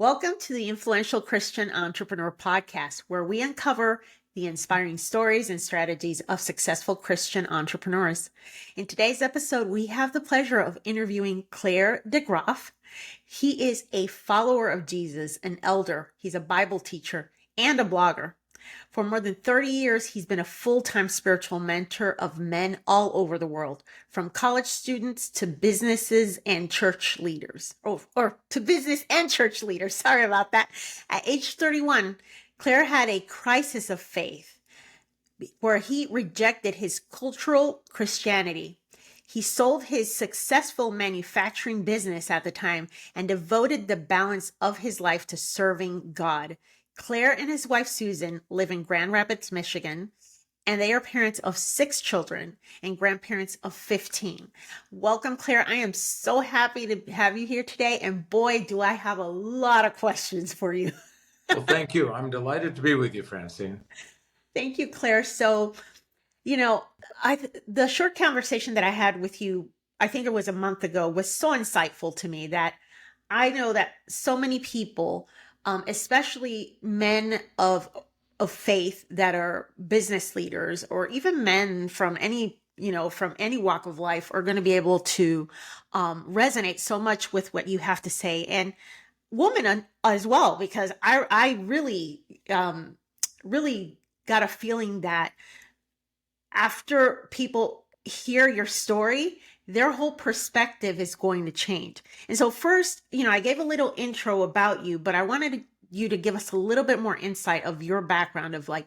Welcome to the Influential Christian Entrepreneur Podcast, where we uncover the inspiring stories and strategies of successful Christian entrepreneurs. In today's episode, we have the pleasure of interviewing Clare DeGraaf. He is a follower of Jesus, an elder, he's a Bible teacher, and a blogger. For more than 30 years, he's been a full-time spiritual mentor of men all over the world, from college students to businesses and church leaders, or to business and church leaders. Sorry about that. At age 31, Clare had a crisis of faith where he rejected his cultural Christianity. He sold his successful manufacturing business at the time and devoted the balance of his life to serving God. Clare and his wife Susan live in Grand Rapids, Michigan, and they are parents of 6 children and grandparents of 15. Welcome, Clare. I am so happy to have you here today, and boy, do I have a lot of questions for you. Well, thank you. I'm delighted to be with you, Francine. Thank you, Clare. So, the short conversation that I had with you, I think it was a month ago, was so insightful to me that I know that so many people, especially men of faith that are business leaders, or even men from any walk of life, are going to be able to resonate so much with what you have to say, and women as well, because I really got a feeling that after people hear your story, their whole perspective is going to change. And so first, I gave a little intro about you, but I wanted you to give us a little bit more insight of your background, of like,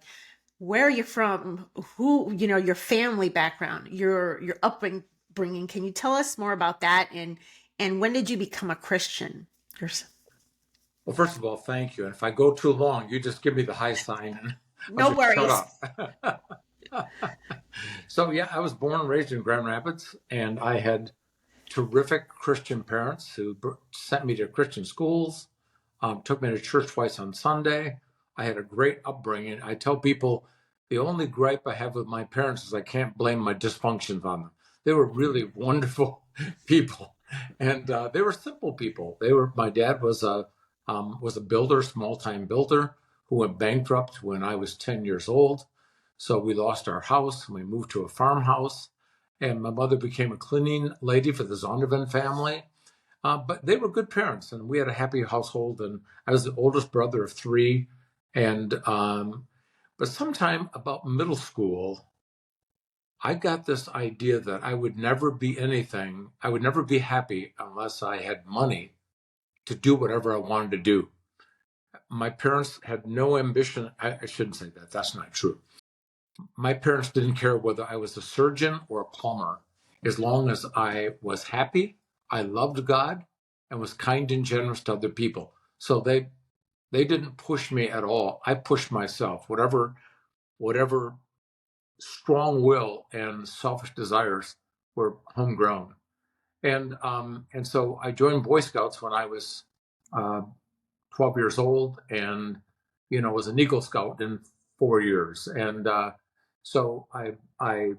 where you're from, who, your family background, your upbringing. Can you tell us more about that? And when did you become a Christian? Well, first of all, thank you. And if I go too long, you just give me the high sign and No I'll just worries. shut up. So yeah, I was born and raised in Grand Rapids, and I had terrific Christian parents who sent me to Christian schools, took me to church twice on Sunday. I had a great upbringing. I tell people the only gripe I have with my parents is I can't blame my dysfunctions on them. They were really wonderful people, and they were simple people. My dad was a builder, small-time builder, who went bankrupt when I was 10 years old. So we lost our house and we moved to a farmhouse. And my mother became a cleaning lady for the Zondervan family. But they were good parents, and we had a happy household. And I was the oldest brother of 3. And but sometime about middle school, I got this idea that I would never be anything. I would never be happy unless I had money to do whatever I wanted to do. My parents had no ambition. I shouldn't say that. That's not true. My parents didn't care whether I was a surgeon or a plumber, as long as I was happy, I loved God, and was kind and generous to other people. So they didn't push me at all. I pushed myself. Whatever strong will and selfish desires were homegrown. And so I joined Boy Scouts when I was 12 years old, and was an Eagle Scout in 4 years. And so I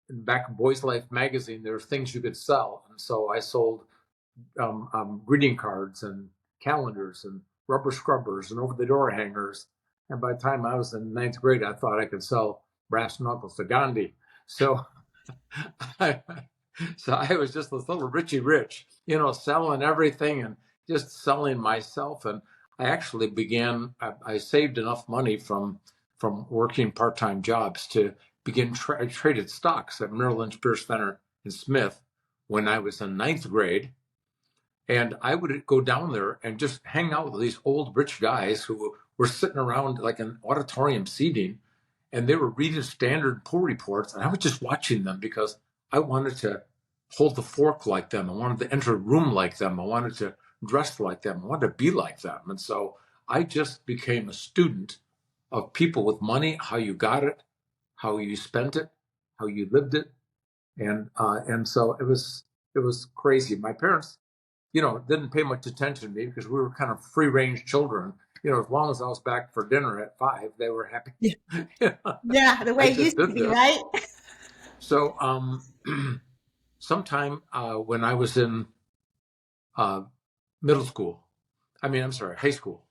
back in Boys Life magazine, there were things you could sell, and so I sold greeting cards and calendars and rubber scrubbers and over the door hangers. And by the time I was in 9th grade, I thought I could sell brass knuckles to Gandhi. So so I was just this little Richie Rich, selling everything and just selling myself. And I actually I saved enough money from working part-time jobs to begin traded stocks at Merrill Lynch, Pierce, Fenner, and Smith when I was in 9th grade. And I would go down there and just hang out with these old rich guys who were sitting around like an auditorium seating, and they were reading Standard & Poor reports, and I was just watching them because I wanted to hold the fork like them. I wanted to enter a room like them. I wanted to dress like them. I wanted to be like them. And so I just became a student of people with money, how you got it, how you spent it, how you lived it. And so it was crazy. My parents, didn't pay much attention to me because we were kind of free-range children. As long as I was back for dinner at 5, they were happy. Yeah, the way it used to be, right? So sometime when I was in middle school, high school.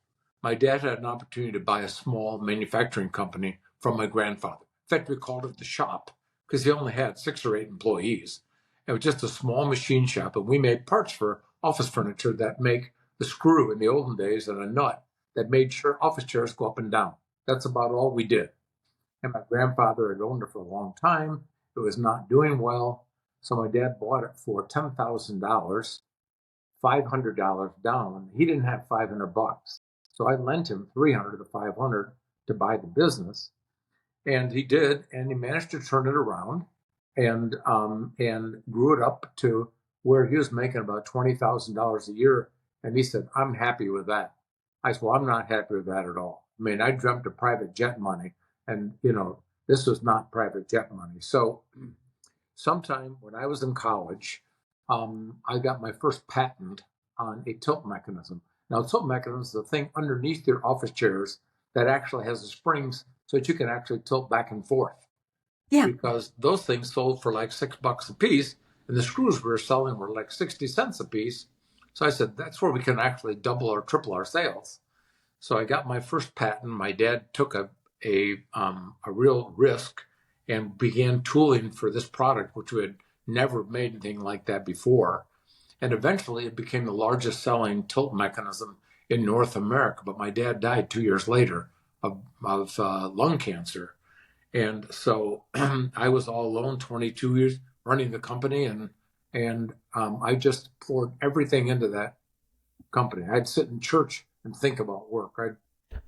My dad had an opportunity to buy a small manufacturing company from my grandfather. In fact, we called it the shop because he only had 6 or 8 employees. It was just a small machine shop, and we made parts for office furniture that make the screw in the olden days and a nut that made sure office chairs go up and down. That's about all we did. And my grandfather had owned it for a long time. It was not doing well. So my dad bought it for $10,000, $500 down. He didn't have $500. So I lent him 300 of the 500 to buy the business. And he did, and he managed to turn it around and grew it up to where he was making about $20,000 a year. And he said, I'm happy with that. I said, well, I'm not happy with that at all. I mean, I dreamt of private jet money, and, this was not private jet money. So sometime when I was in college, I got my first patent on a tilt mechanism. Now, a tilt mechanism is the thing underneath your office chairs that actually has the springs so that you can actually tilt back and forth. Yeah. Because those things sold for like $6 a piece, and the screws we were selling were like 60 cents a piece. So I said, that's where we can actually double or triple our sales. So I got my first patent. My dad took a real risk and began tooling for this product, which we had never made anything like that before. And eventually it became the largest selling tilt mechanism in North America. But my dad died 2 years later of lung cancer. And so I was all alone, 22 years running the company. And I just poured everything into that company. I'd sit in church and think about work. I'd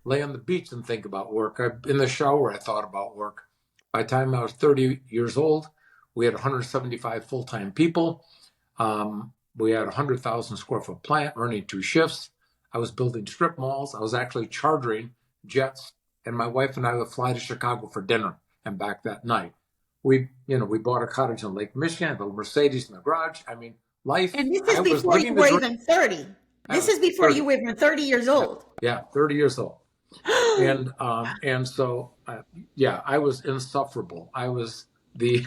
lay on the beach and think about work. In the shower, I thought about work. By the time I was 30 years old, we had 175 full-time people. We had a 100,000 square foot plant running 2 shifts. I was building strip malls. I was actually chartering jets, and my wife and I would fly to Chicago for dinner and back that night. We bought a cottage in Lake Michigan, a Mercedes in the garage. I mean, life. And this is I was before you living were the dream. even 30. This is before 30. you were even 30 years old. Yeah, 30 years old. And so I was insufferable. I was the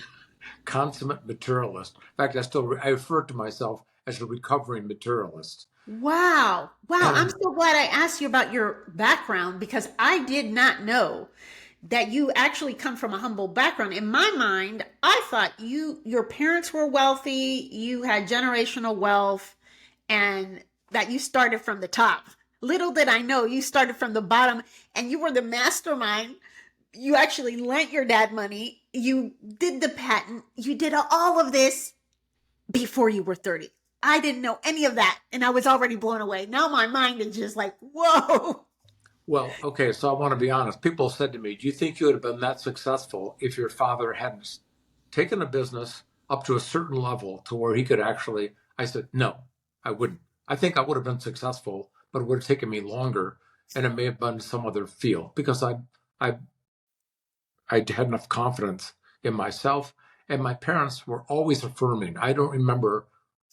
consummate materialist. In fact, I refer to myself as a recovering materialist. Wow. Wow. I'm so glad I asked you about your background because I did not know that you actually come from a humble background. In my mind, I thought your parents were wealthy, you had generational wealth, and that you started from the top. Little did I know you started from the bottom and you were the mastermind. You actually lent your dad money. You did the patent. You did all of this before you were 30. I didn't know any of that, and I was already blown away. Now my mind is just like, whoa. Well, okay, so I want to be honest. People said to me, do you think you would have been that successful if your father hadn't taken a business up to a certain level to where he could actually? I said, no, I wouldn't. I think I would have been successful, but it would have taken me longer, and it may have been some other field because I had enough confidence in myself, and my parents were always affirming. I don't remember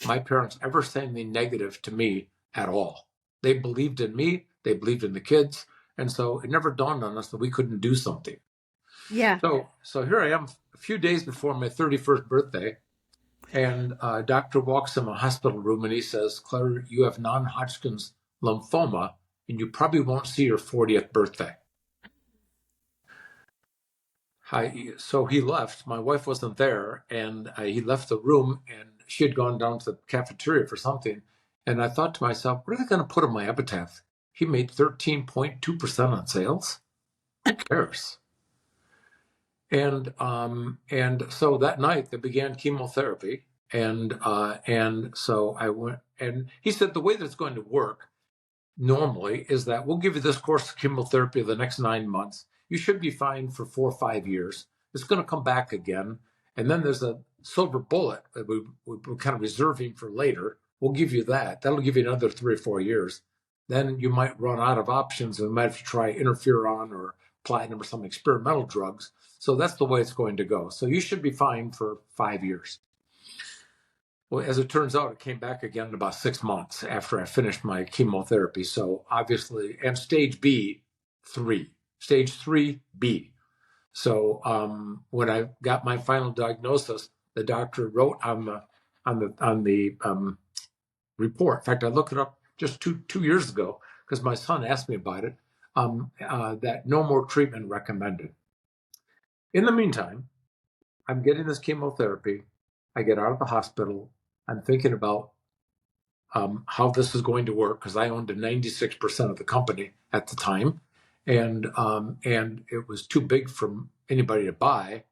my parents ever saying anything negative to me at all. They believed in me, they believed in the kids, and so it never dawned on us that we couldn't do something. Yeah. So here I am a few days before my 31st birthday, and a doctor walks in my hospital room and he says, Claire, you have non-Hodgkin's lymphoma, and you probably won't see your 40th birthday. So he left. My wife wasn't there, and he left the room, and she had gone down to the cafeteria for something. And I thought to myself, what are they going to put on my epitaph? He made 13.2% on sales. Who cares? And so that night they began chemotherapy, and so I went. And he said the way that it's going to work normally is that we'll give you this course of chemotherapy the next 9 months. You should be fine for 4 or 5 years. It's going to come back again. And then there's a silver bullet that we're kind of reserving for later. We'll give you that. That'll give you another 3 or 4 years. Then you might run out of options and we might have to try interferon or platinum or some experimental drugs. So that's the way it's going to go. So you should be fine for 5 years. Well, as it turns out, it came back again in about 6 months after I finished my chemotherapy. So obviously, and stage 3B. So when I got my final diagnosis, the doctor wrote on the report. In fact, I looked it up just two years ago, because my son asked me about it, that no more treatment recommended. In the meantime, I'm getting this chemotherapy. I get out of the hospital. I'm thinking about how this is going to work, because I owned 96% of the company at the time, and it was too big for anybody to buy.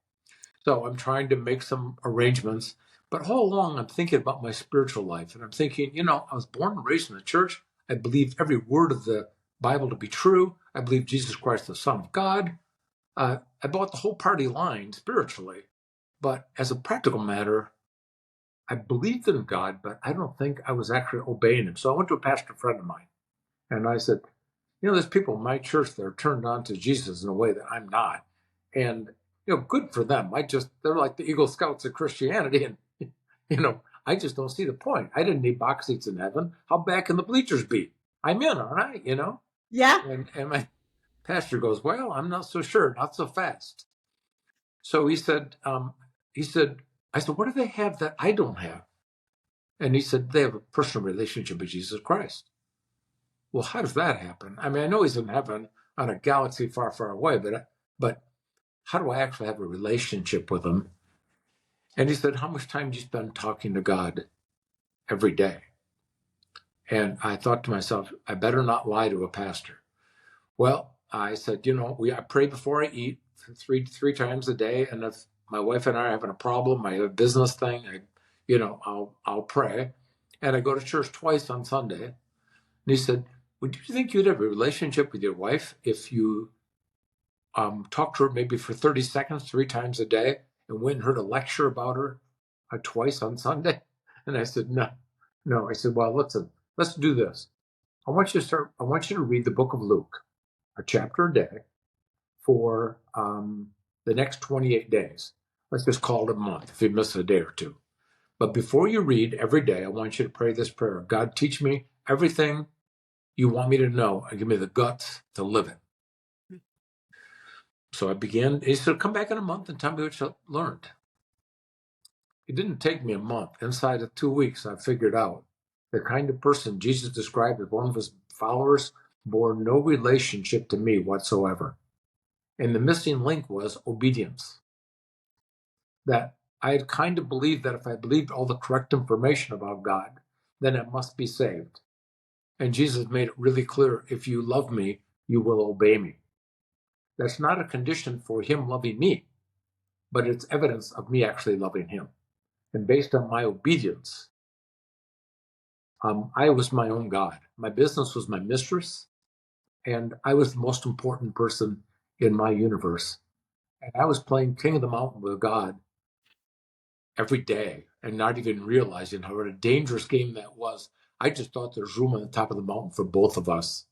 So I'm trying to make some arrangements. But all along, I'm thinking about my spiritual life, and I'm thinking, I was born and raised in the church. I believe every word of the Bible to be true. I believe Jesus Christ, the Son of God. I bought the whole party line spiritually, but as a practical matter, I believed in God, but I don't think I was actually obeying him. So I went to a pastor friend of mine, and I said, there's people in my church that are turned on to Jesus in a way that I'm not. And, good for them. They're like the Eagle Scouts of Christianity. And, I just don't see the point. I didn't need box seats in heaven. How bad can the bleachers be? I'm in, aren't I? Yeah. And my pastor goes, well, I'm not so sure. Not so fast. So he said, I said, what do they have that I don't have? And he said, they have a personal relationship with Jesus Christ. Well, how does that happen? I mean, I know he's in heaven on a galaxy far, far away, but how do I actually have a relationship with him? And he said, how much time do you spend talking to God every day? And I thought to myself, I better not lie to a pastor. Well, I said, I pray before I eat three times a day. And if my wife and I are having a problem, I have a business thing, I'll pray. And I go to church twice on Sunday. And he said, would you think you'd have a relationship with your wife if you talked to her maybe for 30 seconds, 3 times a day, and went and heard a lecture about her twice on Sunday? And I said, no. I said, well, let's do this. I want you to read the book of Luke, a chapter a day for the next 28 days. Let's just call it a month if you miss a day or two. But before you read every day, I want you to pray this prayer. God, teach me everything you want me to know and give me the guts to live it. So I began. He said, come back in a month and tell me what you learned. It didn't take me a month. Inside of 2 weeks, I figured out the kind of person Jesus described as one of his followers bore no relationship to me whatsoever. And the missing link was obedience. That I had kind of believed that if I believed all the correct information about God, then I must be saved. And Jesus made it really clear, if you love me, you will obey me. That's not a condition for him loving me, but it's evidence of me actually loving him. And based on my obedience, I was my own God. My business was my mistress, and I was the most important person in my universe. And I was playing King of the Mountain with God every day and not even realizing how a dangerous game that was. I just thought there's room on the top of the mountain for both of us.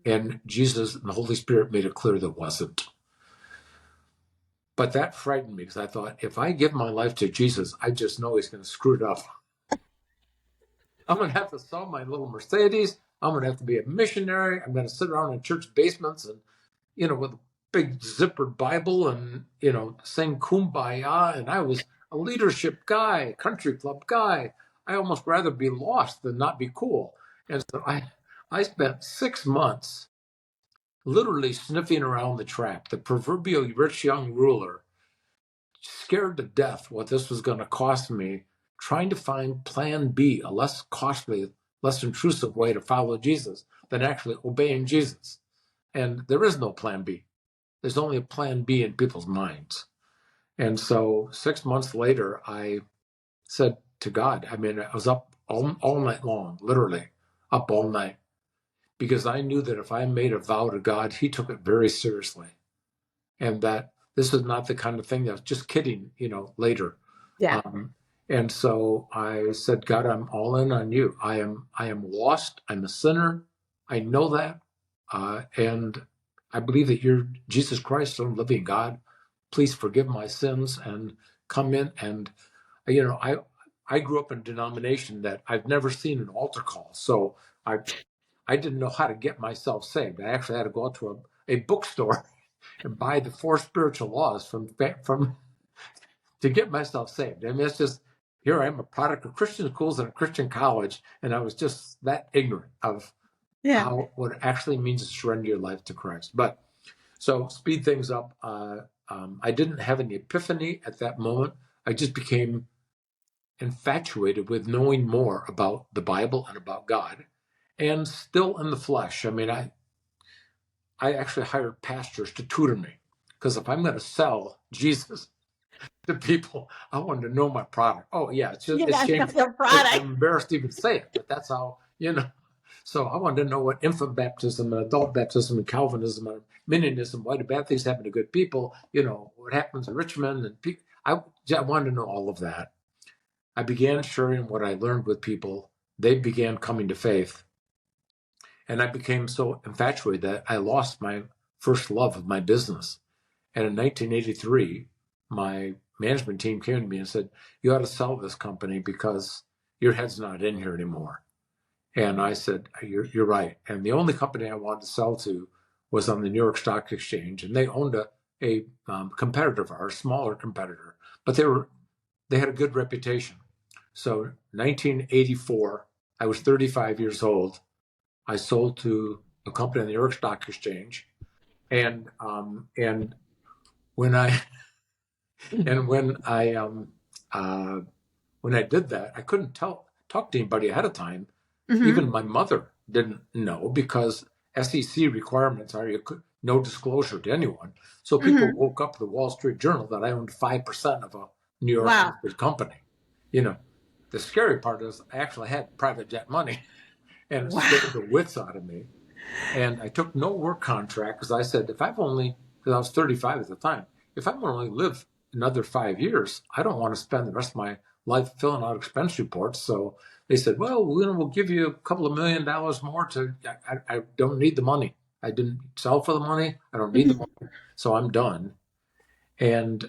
And Jesus and the Holy Spirit made it clear there wasn't. But that frightened me because I thought, if I give my life to Jesus, I just know he's going to screw it up. I'm going to have to sell my little Mercedes. I'm going to have to be a missionary. I'm going to sit around in church basements and, with a big zippered Bible and, sing Kumbaya. And I was a leadership guy, country club guy. I almost rather be lost than not be cool. And so I spent 6 months literally sniffing around the trap, the proverbial rich young ruler, scared to death what this was going to cost me, trying to find plan B, a less costly, less intrusive way to follow Jesus than actually obeying Jesus. And there is no plan B. There's only a plan B in people's minds. And so 6 months later, I said to God, I was up all night long, literally up all night, because I knew that if I made a vow to God, he took it very seriously. And that this is not the kind of thing that was just kidding, later. Yeah. And so I said, God, I'm all in on you. I am lost. I'm a sinner. I know that. And I believe that you're Jesus Christ, the living God. Please forgive my sins and come in. And, I grew up in a denomination that I've never seen an altar call. So I didn't know how to get myself saved. I actually had to go out to a bookstore and buy the 4 spiritual laws from to get myself saved. I mean, it's just here I am, a product of Christian schools and a Christian college, and I was just that ignorant of Yeah. what it actually means to surrender your life to Christ. But so speed things up. I didn't have an epiphany at that moment. I just became infatuated with knowing more about the Bible and about God, and still in the flesh. I mean, I actually hired pastors to tutor me, because if I'm going to sell Jesus to people, I wanted to know my product. Oh yeah, You it's got to know shameful. the product. I'm embarrassed to even say it, but that's how, you know. So I wanted to know what infant baptism and adult baptism and Calvinism and Arminianism, why do bad things happen to good people, what happens in Richmond, and I wanted to know all of that. I began sharing what I learned with people. They began coming to faith. And I became so infatuated that I lost my first love of my business. And in 1983, my management team came to me and said, you ought to sell this company because your head's not in here anymore. And I said, you're right. And the only company I wanted to sell to was on the New York Stock Exchange. And they owned a competitor of ours, smaller competitor, but they had a good reputation. So 1984, I was 35 years old. I sold to a company on the New York Stock Exchange. And when I and when I did that, I couldn't talk to anybody ahead of time. Mm-hmm. Even my mother didn't know, because SEC requirements are no disclosure to anyone. So people woke up the Wall Street Journal that I owned 5% of a New York company. The scary part is I actually had private jet money, and it scared the wits out of me. And I took no work contract, because I said, because I was 35 at the time, if I'm going to only live another 5 years, I don't want to spend the rest of my life filling out expense reports. So they said, well, we'll give you a couple of $1 million more I don't need the money. I didn't sell for the money. I don't need the money. So I'm done. And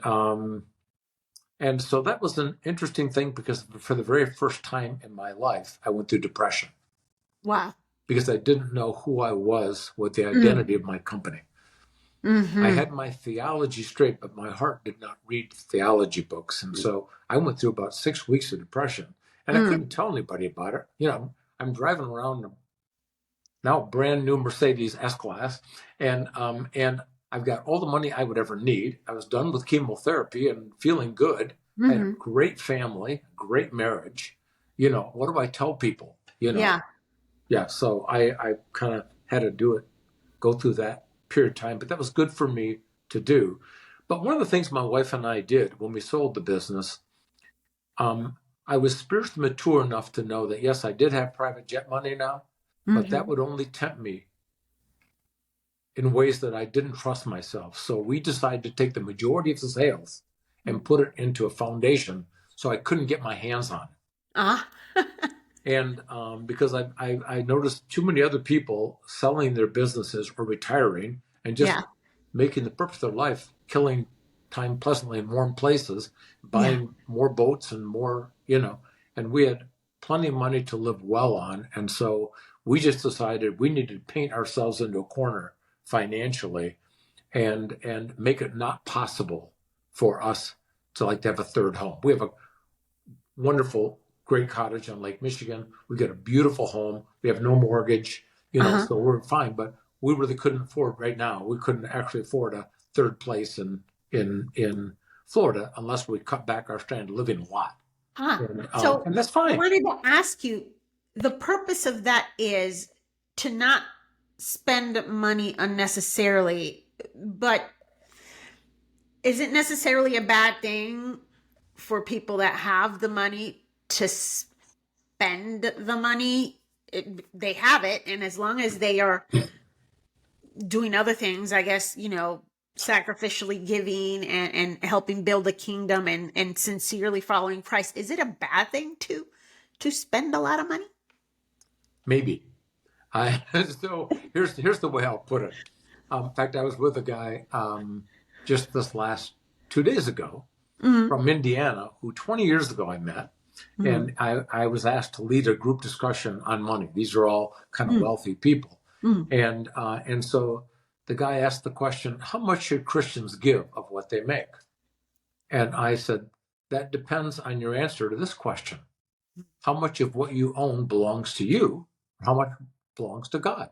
so that was an interesting thing, because for the very first time in my life, I went through depression. Wow. Because I didn't know who I was with the identity of my company. I had my theology straight, but my heart did not read theology books. And so I went through about 6 weeks of depression, and I couldn't tell anybody about it. I'm driving around now a brand new Mercedes S-Class, and I've got all the money I would ever need. I was done with chemotherapy and feeling good. I had a great family, great marriage. What do I tell people? Yeah, so I kind of had to go through that period of time, but that was good for me to do. But one of the things my wife and I did when we sold the business, I was spiritually mature enough to know that, yes, I did have private jet money now, but that would only tempt me in ways that I didn't trust myself. So we decided to take the majority of the sales and put it into a foundation so I couldn't get my hands on it. And because I noticed too many other people selling their businesses or retiring and just making the purpose of their life, killing time pleasantly in warm places, buying more boats and more, and we had plenty of money to live well on. And so we just decided we needed to paint ourselves into a corner financially and make it not possible for us to have a third home. We have a wonderful, great cottage on Lake Michigan. We got a beautiful home. We have no mortgage, so we're fine. But we really couldn't afford right now. We couldn't actually afford a third place in Florida unless we cut back our standard of living a lot. And that's fine. I wanted to ask you, the purpose of that is to not spend money unnecessarily, but is it necessarily a bad thing for people that have the money to spend the money? They have it, and as long as they are doing other things, I guess, sacrificially giving and helping build a kingdom and sincerely following Christ, is it a bad thing to spend a lot of money? Maybe. So here's the way I'll put it. In fact, I was with a guy just this last 2 days ago from Indiana, who 20 years ago I met. And I was asked to lead a group discussion on money. These are all kind of wealthy people. And so the guy asked the question, how much should Christians give of what they make? And I said, that depends on your answer to this question. How much of what you own belongs to you? How much belongs to God?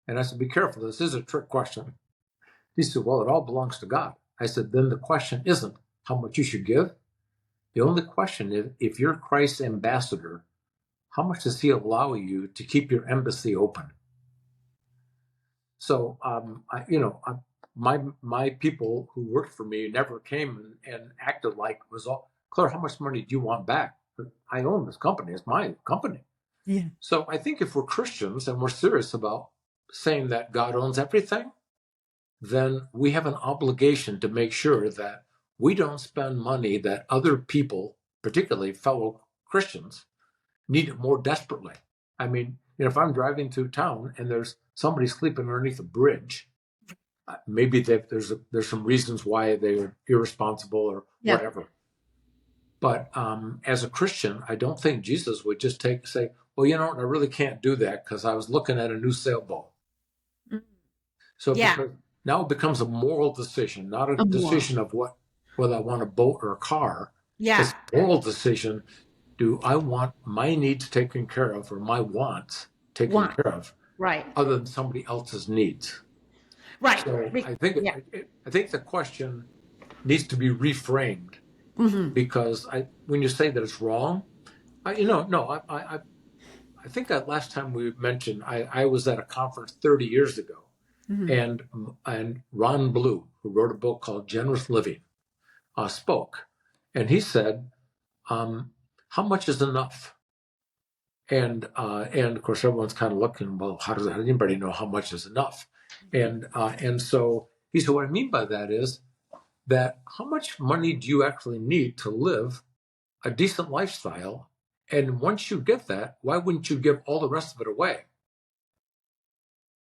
And I said, be careful. This is a trick question. He said, well, it all belongs to God. I said, then the question isn't how much you should give. The only question is, if you're Christ's ambassador, how much does he allow you to keep your embassy open? So, my people who worked for me never came and acted like it was all, Claire, how much money do you want back? I own this company. It's my company. Yeah. So I think if we're Christians and we're serious about saying that God owns everything, then we have an obligation to make sure that we don't spend money that other people, particularly fellow Christians, need it more desperately. I mean, if I'm driving through town and there's somebody sleeping underneath a bridge, maybe there's some reasons why they're irresponsible or whatever. But as a Christian, I don't think Jesus would just say, well, I really can't do that because I was looking at a new sailboat. Mm-hmm. So because now it becomes a moral decision, not a decision of whether I want a boat or a car. Yeah. It's a moral decision. Do I want my needs taken care of or my wants taken care of? Right. Other than somebody else's needs. Right. So I think the question needs to be reframed. Mm-hmm. Because when you say that it's wrong, I think that last time we mentioned, I was at a conference 30 years ago, mm-hmm. and Ron Blue, who wrote a book called Generous Living, spoke, and he said, "How much is enough?" And of course, everyone's kind of looking, well, how does anybody know how much is enough? And so he said, what I mean by that is that how much money do you actually need to live a decent lifestyle? And once you get that, why wouldn't you give all the rest of it away?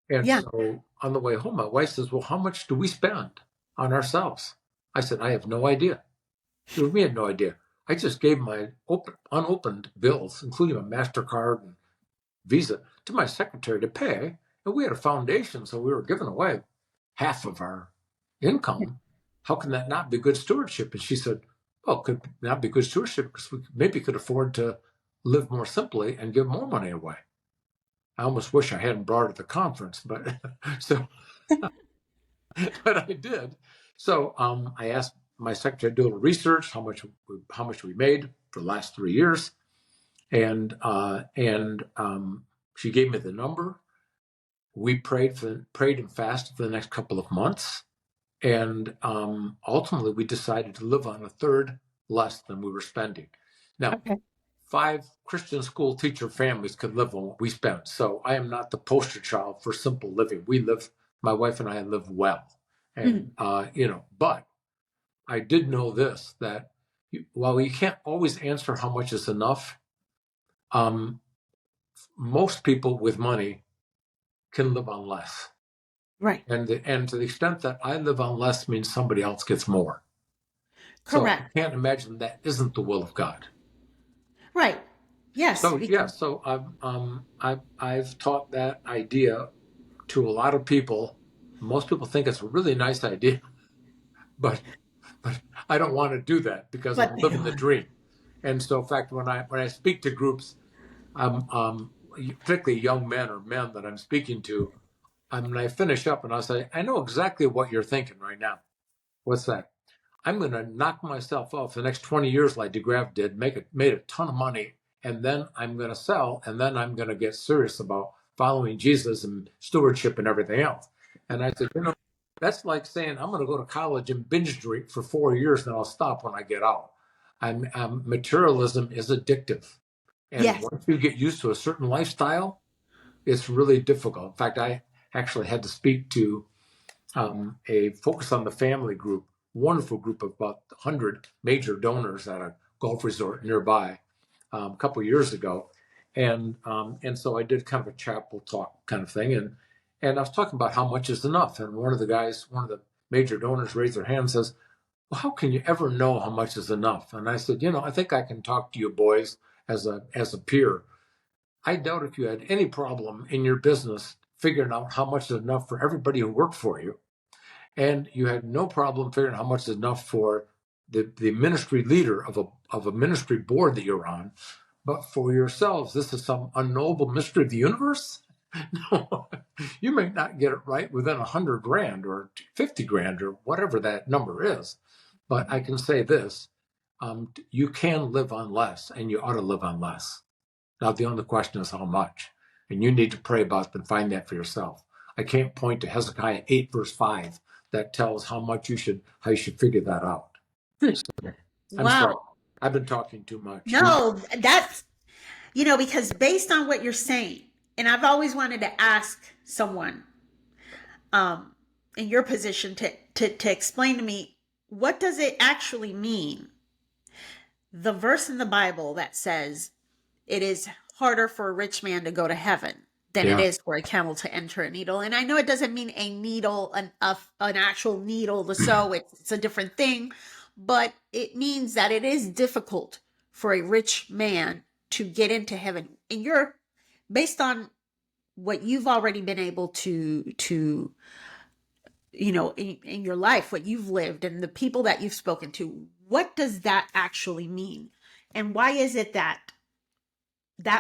And so on the way home, my wife says, well, how much do we spend on ourselves? I said, I have no idea. She goes, we had no idea. I just gave my unopened bills, including my MasterCard and Visa, to my secretary to pay. And we had a foundation, so we were giving away half of our income. How can that not be good stewardship? And she said, well, it could not be good stewardship because we maybe could afford to live more simply and give more money away. I almost wish I hadn't brought her to the conference, but but I did. So I asked my secretary to do a little research, how much we made for the last 3 years. And she gave me the number. We prayed and fasted for the next couple of months. And ultimately, we decided to live on a third less than we were spending. Now, 5 Christian school teacher families could live on what we spent. So I am not the poster child for simple living. My wife and I live well. And, but I did know this, that while you can't always answer how much is enough, most people with money can live on less. Right. And to the extent that I live on less means somebody else gets more. Correct. So I can't imagine that isn't the will of God. Right. Yes. So I've taught that idea to a lot of people. Most people think it's a really nice idea, but I don't want to do that because I'm living the dream. And so, in fact, when I speak to groups, particularly young men or men that I'm speaking to, when I finish up and I'll say, I know exactly what you're thinking right now. What's that? I'm going to knock myself off the next 20 years like DeGraaf did, made a ton of money, and then I'm going to sell, and then I'm going to get serious about following Jesus and stewardship and everything else. And I said, that's like saying I'm going to go to college and binge drink for 4 years, and I'll stop when I get out. Materialism is addictive. And once you get used to a certain lifestyle, it's really difficult. In fact, I actually had to speak to a Focus on the Family group, wonderful group of about 100 major donors at a golf resort nearby a couple of years ago. And so I did kind of a chapel talk kind of thing. And I was talking about how much is enough. And one of the major donors raised their hand and says, well, how can you ever know how much is enough? And I said, I think I can talk to you boys as a peer. I doubt if you had any problem in your business figuring out how much is enough for everybody who worked for you. And you had no problem figuring out how much is enough for the ministry leader of a ministry board that you're on, but for yourselves, this is some unknowable mystery of the universe. No, you may not get it right within 100 grand or 50 grand or whatever that number is. But I can say this, you can live on less, and you ought to live on less. Now, the only question is how much. And you need to pray about it and find that for yourself. I can't point to Hezekiah 8, verse 5 that tells how you should figure that out. I'm sorry. Wow. I've been talking too much. No, that's, because based on what you're saying, and I've always wanted to ask someone in your position to explain to me, what does it actually mean? The verse in the Bible that says it is harder for a rich man to go to heaven than it is for a camel to enter a needle. And I know it doesn't mean a needle, an actual needle to sew. It's a different thing, but it means that it is difficult for a rich man to get into heaven. And you're, based on what you've already been able to in your life, what you've lived and the people that you've spoken to, what does that actually mean? And why is it that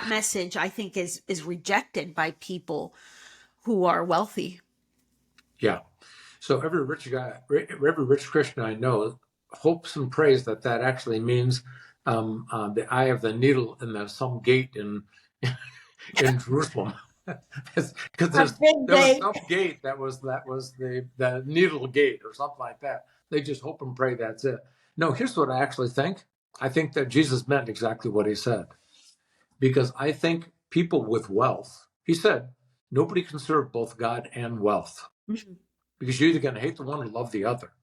message, I think, is rejected by people who are wealthy? Yeah. So every rich Christian I know hopes and prays that actually means the eye of the needle in some gate in Jerusalem. Because there was some gate that was the needle gate or something like that. They just hope and pray that's it. No, here's what I actually think. I think that Jesus meant exactly what he said. Because I think people with wealth, he said, nobody can serve both God and wealth. Mm-hmm. Because you're either going to hate the one or love the other.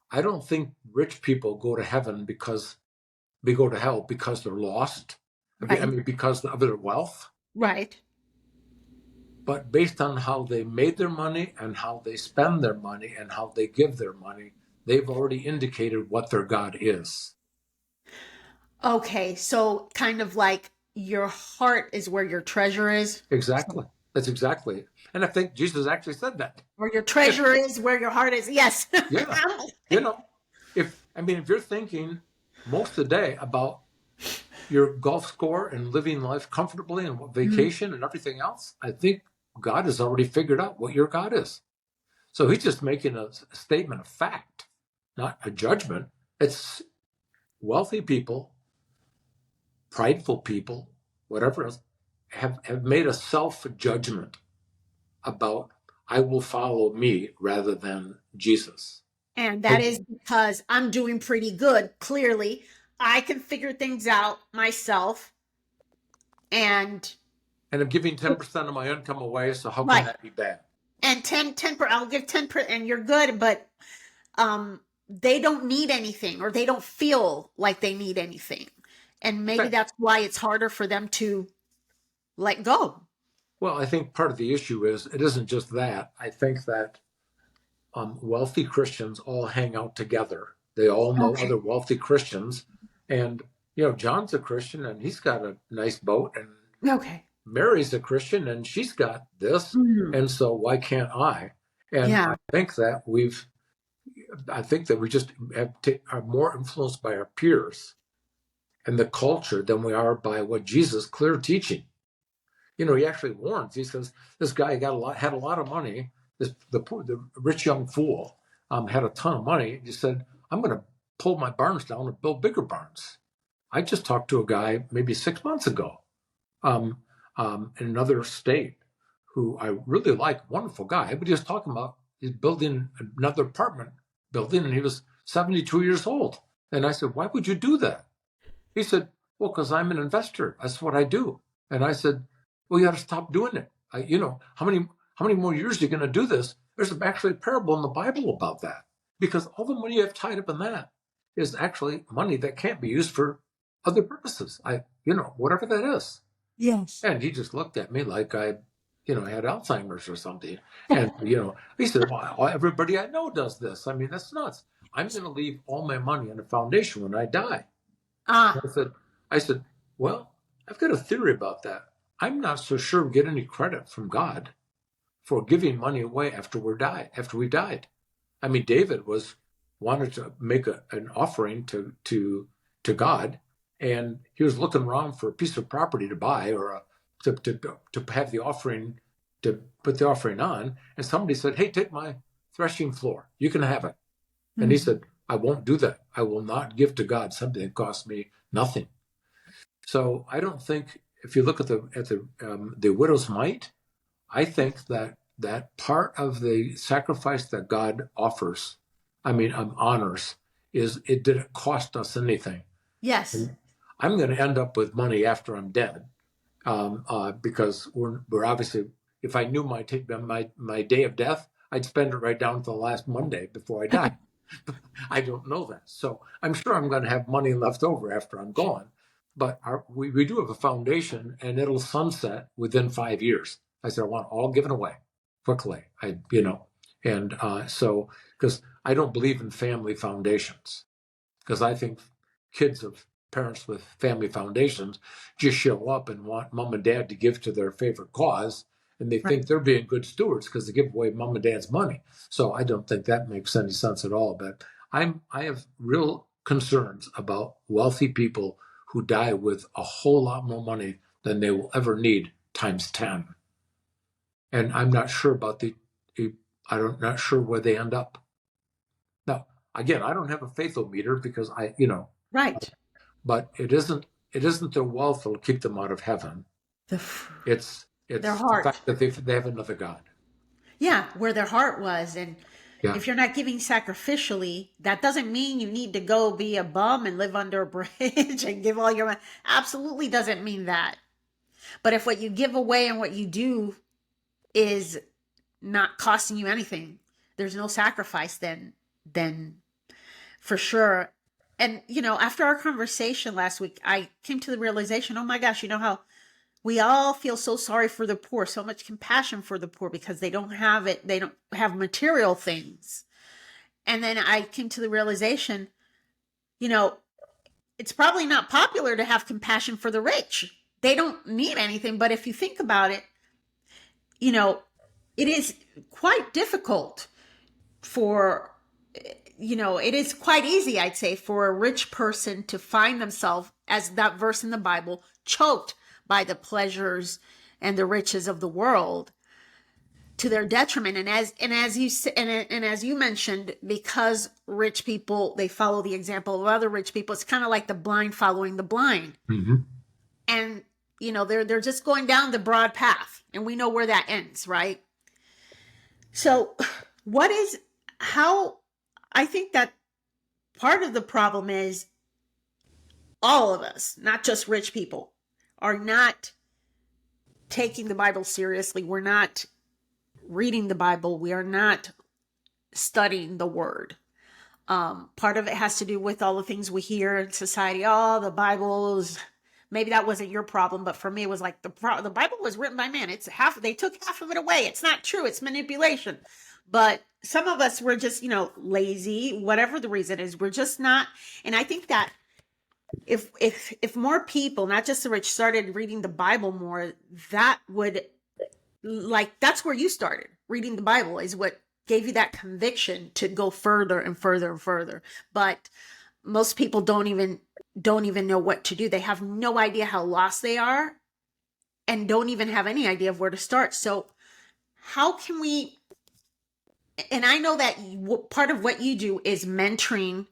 I don't think rich people go to heaven because they go to hell because they're lost. Right. I mean, because of their wealth. Right. But based on how they made their money and how they spend their money and how they give their money, they've already indicated what their God is. Okay, so kind of like your heart is where your treasure is. Exactly. That's exactly it. And I think Jesus actually said that. Where your treasure is, where your heart is. Yes. Yeah. If you're thinking most of the day about your golf score and living life comfortably and vacation and everything else, I think God has already figured out what your God is. So he's just making a statement of fact, not a judgment. It's wealthy people, prideful people, whatever else, have made a self-judgment about, I will follow me rather than Jesus. And that is because I'm doing pretty good. Clearly, I can figure things out myself. And I'm giving 10% of my income away, so how can that be bad? And 10%, I'll give 10%, and you're good, but they don't need anything, or they don't feel like they need anything. And maybe that's why it's harder for them to let go. Well, I think part of the issue is it isn't just that. I think that wealthy Christians all hang out together. They all know other wealthy Christians. And, John's a Christian and he's got a nice boat. And Mary's a Christian and she's got this. Mm-hmm. And so why can't I? And I think that we just are more influenced by our peers and the culture than we are by what Jesus clear teaching. He actually warns. He says this guy had a lot of money. The rich young fool had a ton of money. He said, "I'm going to pull my barns down and build bigger barns." I just talked to a guy maybe 6 months ago, in another state, who I really like, wonderful guy. But he was talking about he's building another apartment building, and he was 72 years old. And I said, "Why would you do that?" He said, "Well, because I'm an investor. That's what I do." And I said, "Well, you got to stop doing it. How many more years are you going to do this?" There's actually a parable in the Bible about that, because all the money you have tied up in that is actually money that can't be used for other purposes. Whatever that is. Yes. And he just looked at me like I had Alzheimer's or something. And, he said, "Well, everybody I know does this. That's nuts. I'm going to leave all my money on a foundation when I die." I said, "Well, I've got a theory about that. I'm not so sure we get any credit from God for giving money away after we died. David was wanted to make an offering to God, and he was looking around for a piece of property to buy or to have the offering, to put the offering on, and somebody said, "Hey, take my threshing floor. You can have it." And he said, "I won't do that. I will not give to God something that costs me nothing." So I don't think, if you look at the widow's mite, I think that part of the sacrifice that God offers, honors, is it didn't cost us anything. Yes. And I'm going to end up with money after I'm dead, because we're obviously, if I knew my day of death, I'd spend it right down to the last Monday before I die. I don't know that. So I'm sure I'm going to have money left over after I'm gone. But we do have a foundation, and it'll sunset within 5 years. I said, I want it all given away quickly. So because I don't believe in family foundations, because I think kids of parents with family foundations just show up and want mom and dad to give to their favorite cause, and they Right. think they're being good stewards because they give away mom and dad's money. So I don't think that makes any sense at all. But I have real concerns about wealthy people who die with a whole lot more money than they will ever need times 10. And I'm not sure about I'm not sure where they end up. Now, again, I don't have a faithometer because Right. but it isn't their wealth that'll keep them out of heaven. The, It's their it's the heart. fact that they have another God. Yeah, where their heart was. And Yeah, if you're not giving sacrificially, that doesn't mean you need to go be a bum and live under a bridge and give all your money. Absolutely doesn't mean that. But if what you give away and what you do is not costing you anything, there's no sacrifice, then for sure. And after our conversation last week, I came to the realization, oh my gosh, how we all feel so sorry for the poor, so much compassion for the poor because they don't have it. They don't have material things. And then I came to the realization, you know, it's probably not popular to have compassion for the rich. They don't need anything. But if you think about it, you know, it is quite difficult for, it is quite easy, I'd say, for a rich person to find themselves, as that verse in the Bible, choked by the pleasures and the riches of the world to their detriment. And as you mentioned, because rich people, they follow the example of other rich people, it's kind of like the blind following the blind. mm-hmm. And they're just going down the broad path, and we know where that ends, right? So how I think that part of the problem is all of us, not just rich people, are not taking the Bible seriously. We're not reading the Bible. We are not studying the word. Part of it has to do with all the things we hear in society. Oh, the Bible is, maybe that wasn't your problem, but for me, it was like the Bible was written by man. They took half of it away. It's not true. It's manipulation. But some of us were just, lazy, whatever the reason is, we're just not. And I think that if more people, not just the rich, started reading the Bible more, that would, that's where you started. Reading the Bible is what gave you that conviction to go further and further and further. But most people don't even know what to do. They have no idea how lost they are and don't even have any idea of where to start. So how can we, and I know that part of what you do is mentoring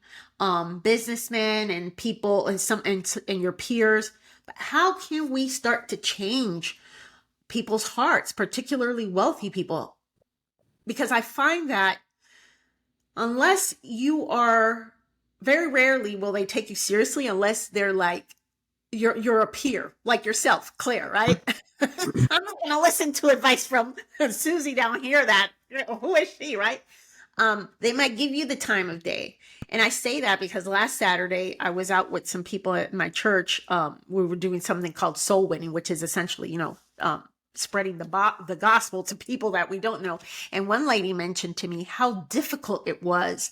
businessmen and people and your peers, but how can we start to change people's hearts, particularly wealthy people? Because I find that unless you are, very rarely will they take you seriously unless they're like, you're a peer, like yourself, Claire, right? I'm not going to listen to advice from Susie down here that, who is she, right? They might give you the time of day. And I say that because last Saturday I was out with some people at my church. We were doing something called soul winning, which is essentially, spreading the gospel to people that we don't know. And one lady mentioned to me how difficult it was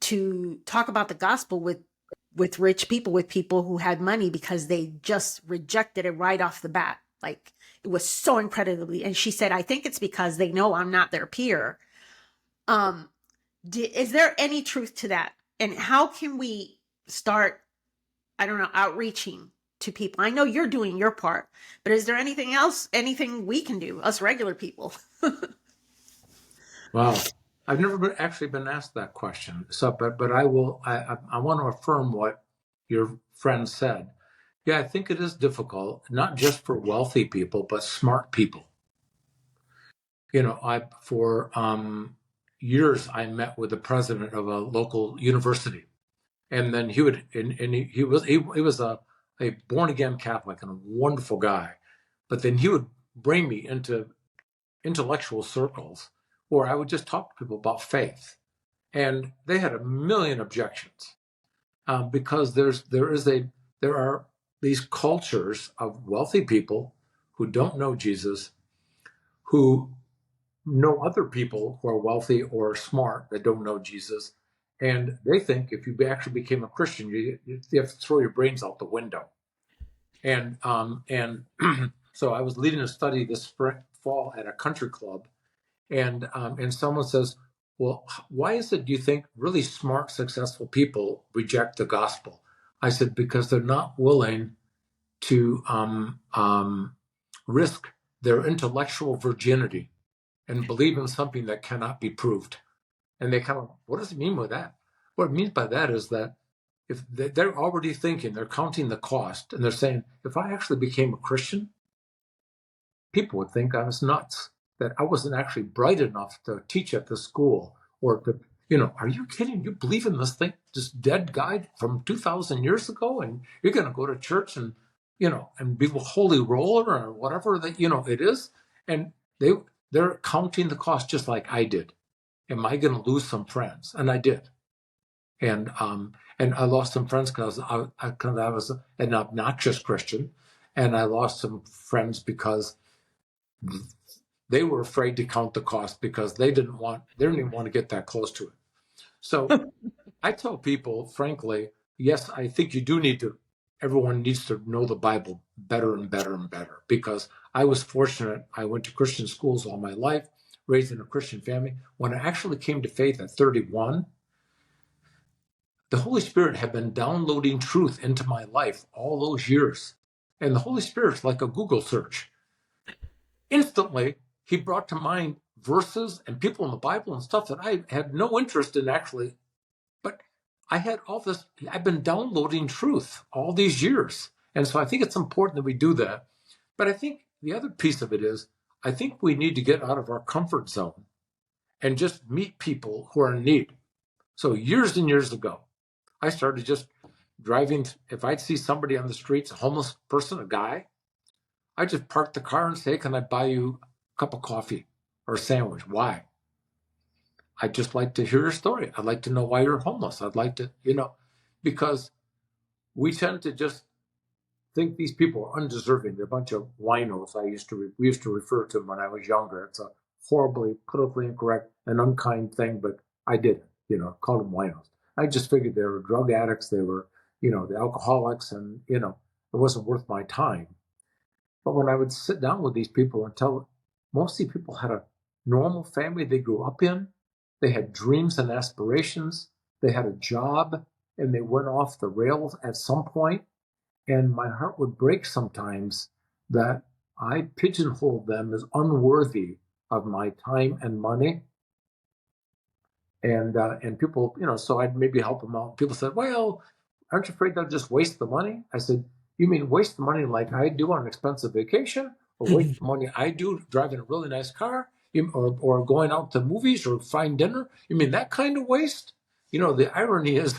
to talk about the gospel with rich people, with people who had money, because they just rejected it right off the bat. Like, it was so incredibly. And she said, I think it's because they know I'm not their peer. Is there any truth to that? And how can we start, I don't know, outreaching to people? I know you're doing your part, but is there anything else, anything we can do, us regular people? Wow. I've never actually been asked that question. So, but I will. I want to affirm what your friend said. Yeah, I think it is difficult, not just for wealthy people, but smart people. I for years I met with the president of a local university, and then he would, and he was a born again Catholic and a wonderful guy, but then he would bring me into intellectual circles where I would just talk to people about faith, and they had a million objections because there are these cultures of wealthy people who don't know Jesus, who know other people who are wealthy or smart that don't know Jesus, and they think if you actually became a Christian, you have to throw your brains out the window. And so I was leading a study this fall at a country club, and someone says, "Well, why is it, do you think, really smart, successful people reject the gospel?" I said, "Because they're not willing to risk their intellectual virginity and believe in something that cannot be proved." And they kind of, what does it mean by that? What it means by that is that if they're already thinking, they're counting the cost, and they're saying, if I actually became a Christian, people would think I was nuts, that I wasn't actually bright enough to teach at the school, or to, are you kidding? You believe in this thing, this dead guy from 2,000 years ago, and you're going to go to church and, and be a holy roller or whatever that, it is. And they're counting the cost just like I did. Am I going to lose some friends? And I did. And I lost some friends because I was an obnoxious Christian, and I lost some friends because they were afraid to count the cost because they didn't even want to get that close to it. So I tell people, frankly, yes, I think everyone needs to know the Bible better and better and better, because I was fortunate. I went to Christian schools all my life, raised in a Christian family. When I actually came to faith at 31, the Holy Spirit had been downloading truth into my life all those years. And the Holy Spirit's like a Google search. Instantly, he brought to mind verses and people in the Bible and stuff that I had no interest in actually. But I had all this, I've been downloading truth all these years. And so I think it's important that we do that. But I think the other piece of it is, I think we need to get out of our comfort zone and just meet people who are in need. So years and years ago, I started just driving. If I'd see somebody on the streets, a homeless person, a guy, I just park the car and say, "Can I buy you a cup of coffee or a sandwich?" Why? I'd just like to hear your story. I'd like to know why you're homeless. I'd like to, because we tend to just think these people are undeserving. They're a bunch of winos. We used to refer to them when I was younger. It's a horribly politically incorrect and unkind thing, but I did, called them winos. I just figured they were drug addicts. They were, the alcoholics, and, it wasn't worth my time. But when I would sit down with these people and most of these people had a normal family they grew up in. They had dreams and aspirations. They had a job, and they went off the rails at some point. And my heart would break sometimes that I pigeonholed them as unworthy of my time and money. And people, so I'd maybe help them out. People said, "Well, aren't you afraid they'll just waste the money?" I said, "You mean waste the money like I do on an expensive vacation, or waste the money I do driving a really nice car, or going out to movies or fine dinner? You mean that kind of waste?" The irony is,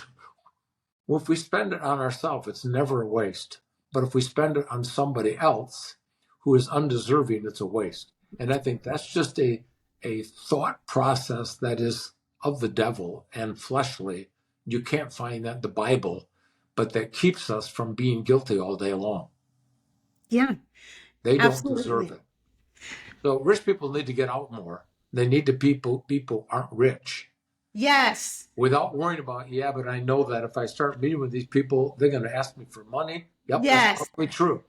well, if we spend it on ourselves, it's never a waste. But if we spend it on somebody else who is undeserving, it's a waste. And I think that's just a thought process that is of the devil and fleshly. You can't find that in the Bible, but that keeps us from being guilty all day long. Yeah, They don't absolutely. deserve it. So rich people need to get out more. They need to people aren't rich. Yes. Without worrying about, yeah, but I know that if I start meeting with these people, they're going to ask me for money. Yep, that's Yes. probably true.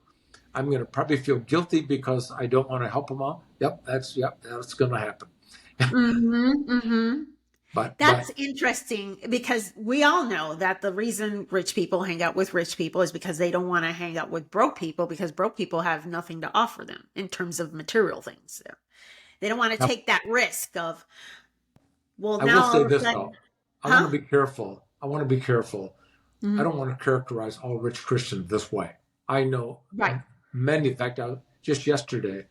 I'm going to probably feel guilty because I don't want to help them out. Yep, that's going to happen. Mm-hmm. Mm-hmm. That's interesting because we all know that the reason rich people hang out with rich people is because they don't want to hang out with broke people because broke people have nothing to offer them in terms of material things. They don't want to now, take that risk of, well, I will now say all of a this sudden, though. I want huh? to be careful. I want to be careful. I Mhm. don't want to characterize all rich Christians this way. I know Right. many. In fact, just yesterday,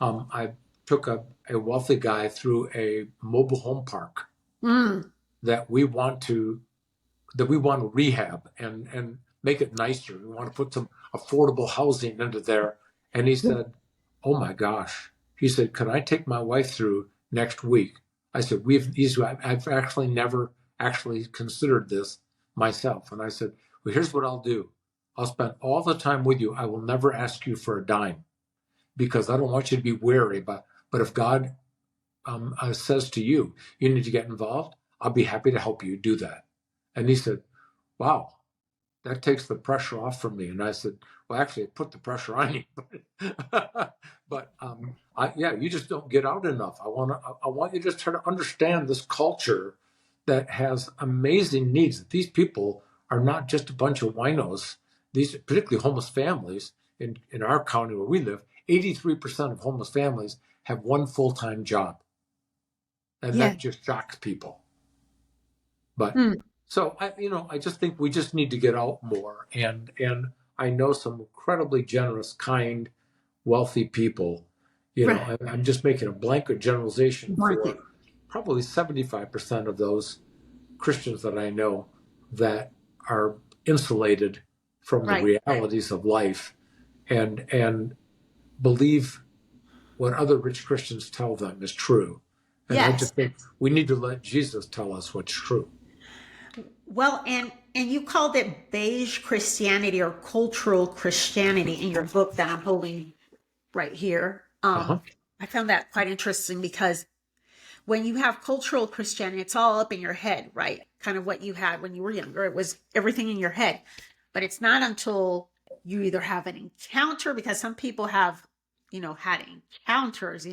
I took a wealthy guy through a mobile home park Mm. that we want to rehab and make it nicer. We want to put some affordable housing into there. And he said, "Oh my gosh." He said, "Can I take my wife through next week?" I said, I've actually never actually considered this myself." And I said, "Well, here's what I'll do. I'll spend all the time with you. I will never ask you for a dime because I don't want you to be wary. But if God says to you, you need to get involved, I'll be happy to help you do that." And he said, "Wow, that takes the pressure off from me." And I said, "Well, actually, it put the pressure on you." Yeah, you just don't get out enough. I want you to try to understand this culture that has amazing needs. These people are not just a bunch of winos. These, particularly homeless families in our county where we live, 83% of homeless families have one full-time job. And Yeah. that just shocks people. But Mm. so I just think we just need to get out more. And I know some incredibly generous, kind, wealthy people. Right. I'm just making a blanket generalization for Blanket. probably 75% of those Christians that I know that are insulated from the Right. realities of life and believe what other rich Christians tell them is true. And I Yes. just think we need to let Jesus tell us what's true. Well, and you called it beige Christianity or cultural Christianity in your book that I'm holding right here. Uh-huh. I found that quite interesting because when you have cultural Christianity, it's all up in your head, right? Kind of what you had when you were younger. It was everything in your head. But it's not until you either have an encounter, because some people have, had encounters,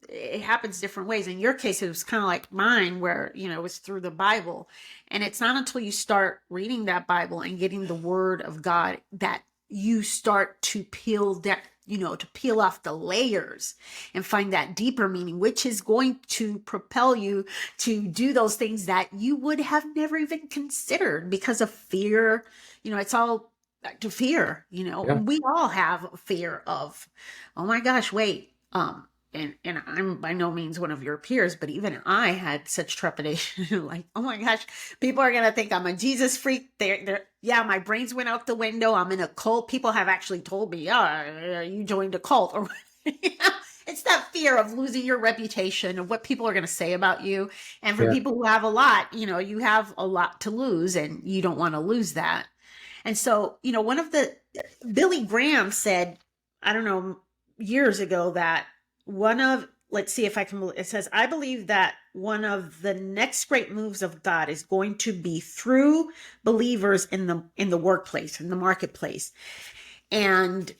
it happens different ways. In your case, it was kind of like mine, where, it was through the Bible. And it's not until you start reading that Bible and getting the word of God that you start to peel that, to peel off the layers and find that deeper meaning, which is going to propel you to do those things that you would have never even considered because of fear. It's all to fear. Yeah. We all have fear of, oh my gosh, wait, and I'm by no means one of your peers, but even I had such trepidation, like, oh my gosh, people are gonna think I'm a Jesus freak. Yeah, my brains went out the window. I'm in a cult. People have actually told me, yeah, you joined a cult, or it's that fear of losing your reputation, of what people are gonna say about you. And for Yeah. people who have a lot, you have a lot to lose, and you don't want to lose that. And so, one of the Billy Graham said, I don't know, years ago, that let's see if I can, it says, I believe that one of the next great moves of God is going to be through believers in the workplace, in the marketplace. And,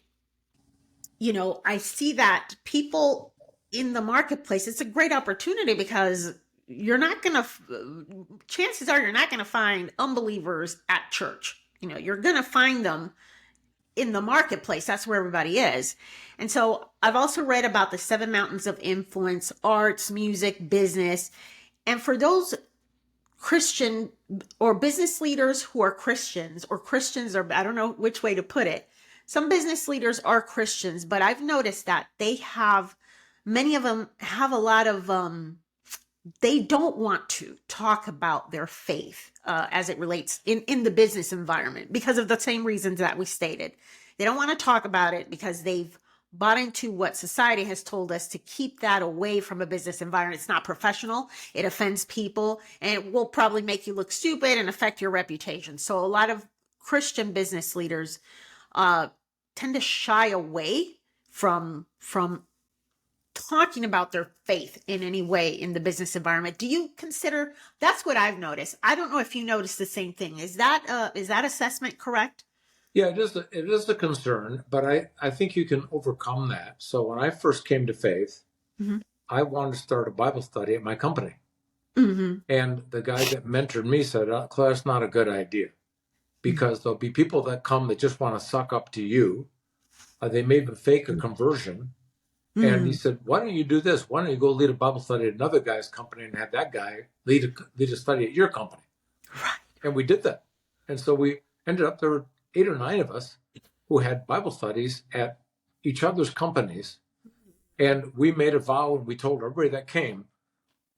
I see that people in the marketplace, it's a great opportunity because you're not going to, chances are you're not going to find unbelievers at church. You're going to find them in the marketplace. That's where everybody is. And so I've also read about the seven mountains of influence: arts, music, business. And for those Christian or business leaders who are Christians, or Christians, or I don't know which way to put it, some business leaders are Christians, but I've noticed that many of them have a lot of, they don't want to talk about their faith as it relates in the business environment because of the same reasons that we stated. They don't want to talk about it because they've bought into what society has told us to keep that away from a business environment. It's not professional. It offends people, and it will probably make you look stupid and affect your reputation. So a lot of Christian business leaders uh, tend to shy away from talking about their faith in any way in the business environment. Do you consider, that's what I've noticed? I don't know if you noticed the same thing. Is that assessment correct? Yeah, it is a concern, but I think you can overcome that. So when I first came to faith, Mm-hmm. I wanted to start a Bible study at my company. Mm-hmm. And the guy that mentored me said, Claire, that's not a good idea, because there'll be people that come that just want to suck up to you. They may even fake a conversion. And he said, why don't you do this? Why don't you go lead a Bible study at another guy's company and have that guy lead a study at your company? Right. And we did that. And so we ended up, there were 8 or 9 of us who had Bible studies at each other's companies. And we made a vow, and we told everybody that came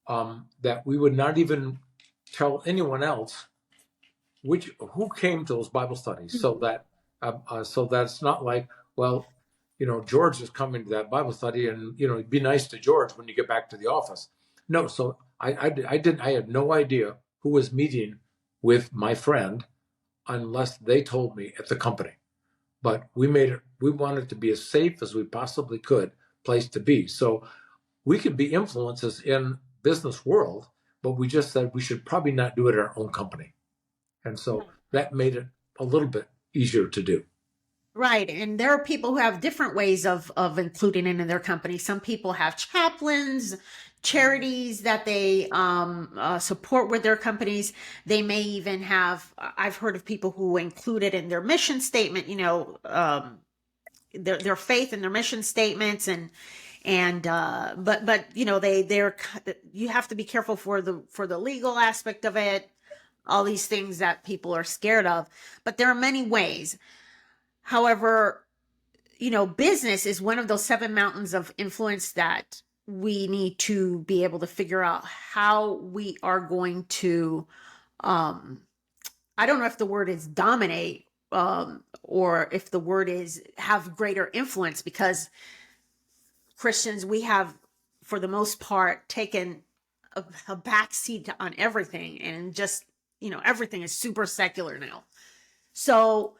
that we would not even tell anyone else who came to those Bible studies, so that it's not like, well, George is coming to that Bible study, and be nice to George when you get back to the office. No, so I had no idea who was meeting with my friend unless they told me at the company. But we wanted to be as safe as we possibly could place to be. So we could be influences in business world, but we just said we should probably not do it at our own company. And so that made it a little bit easier to do. Right. And there are people who have different ways of including it in their company. Some people have chaplains, charities that they support with their companies. They may even have, I've heard of people who include it in their mission statement, their faith and their mission statements, but you have to be careful for the legal aspect of it, all these things that people are scared of. But there are many ways. However, business is one of those 7 mountains of influence that we need to be able to figure out how we are going to, I don't know if the word is dominate, or if the word is have greater influence, because Christians, we have, for the most part, taken a back seat on everything, and just, everything is super secular now. So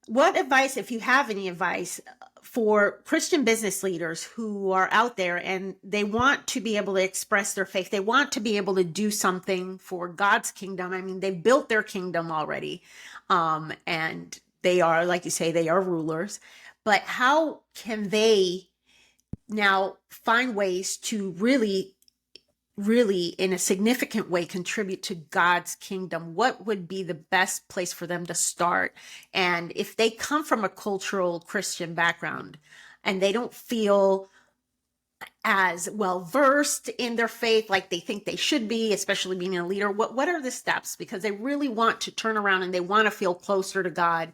what advice, if you have any advice, for Christian business leaders who are out there and they want to be able to express their faith, they want to be able to do something for God's kingdom? I mean, they've built their kingdom already, and they are, like you say, they are rulers. But how can they now find ways to really in a significant way contribute to God's kingdom? What would be the best place for them to start? And if they come from a cultural Christian background and they don't feel as well versed in their faith like they think they should be, especially being a leader, what are the steps? Because they really want to turn around and they want to feel closer to God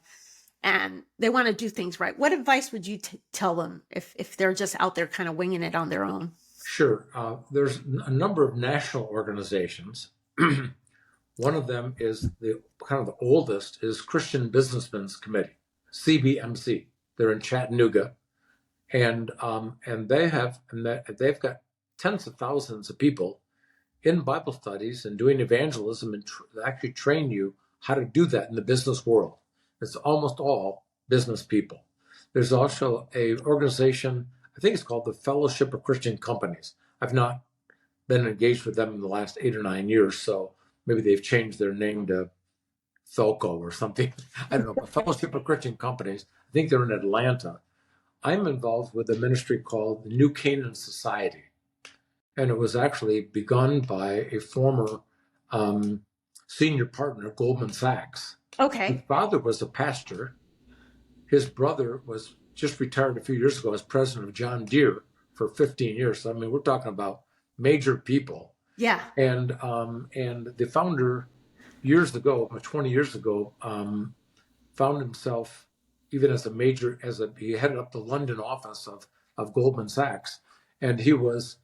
and they want to do things right. What advice would you tell them if they're just out there kind of winging it on their own? Sure. There's a number of national organizations. One of them is the oldest is Christian Businessmen's Committee, CBMC. They're in Chattanooga, and they've got tens of thousands of people in Bible studies and doing evangelism, and actually train you how to do that in the business world. It's almost all business people. There's also a organization, I think it's called the Fellowship of Christian Companies. I've not been engaged with them in the last 8 or 9 years, so maybe they've changed their name to Thelco or something. I don't know, but Fellowship of Christian Companies, I think they're in Atlanta. I'm involved with a ministry called the New Canaan Society, and it was actually begun by a former senior partner at Goldman Sachs. Okay. His father was a pastor. His brother was just retired a few years ago as president of John Deere for 15 years. So, I mean, we're talking about major people. Yeah. And the founder years ago, 20 years ago, found himself even he headed up the London office of Goldman Sachs, and he was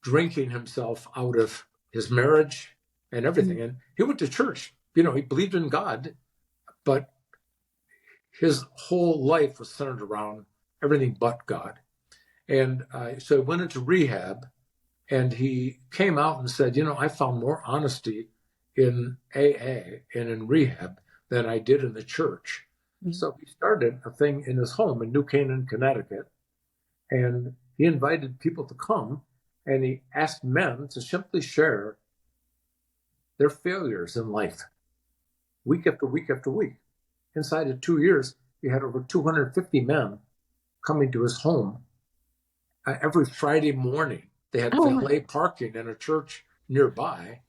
drinking himself out of his marriage and everything. Mm-hmm. And he went to church. He believed in God, but his whole life was centered around everything but God. And so he went into rehab, and he came out and said, I found more honesty in AA and in rehab than I did in the church. Mm-hmm. So he started a thing in his home in New Canaan, Connecticut, and he invited people to come, and he asked men to simply share their failures in life, week after week after week. Inside of 2 years, he had over 250 men coming to his home every Friday morning. They had valet parking in a church nearby.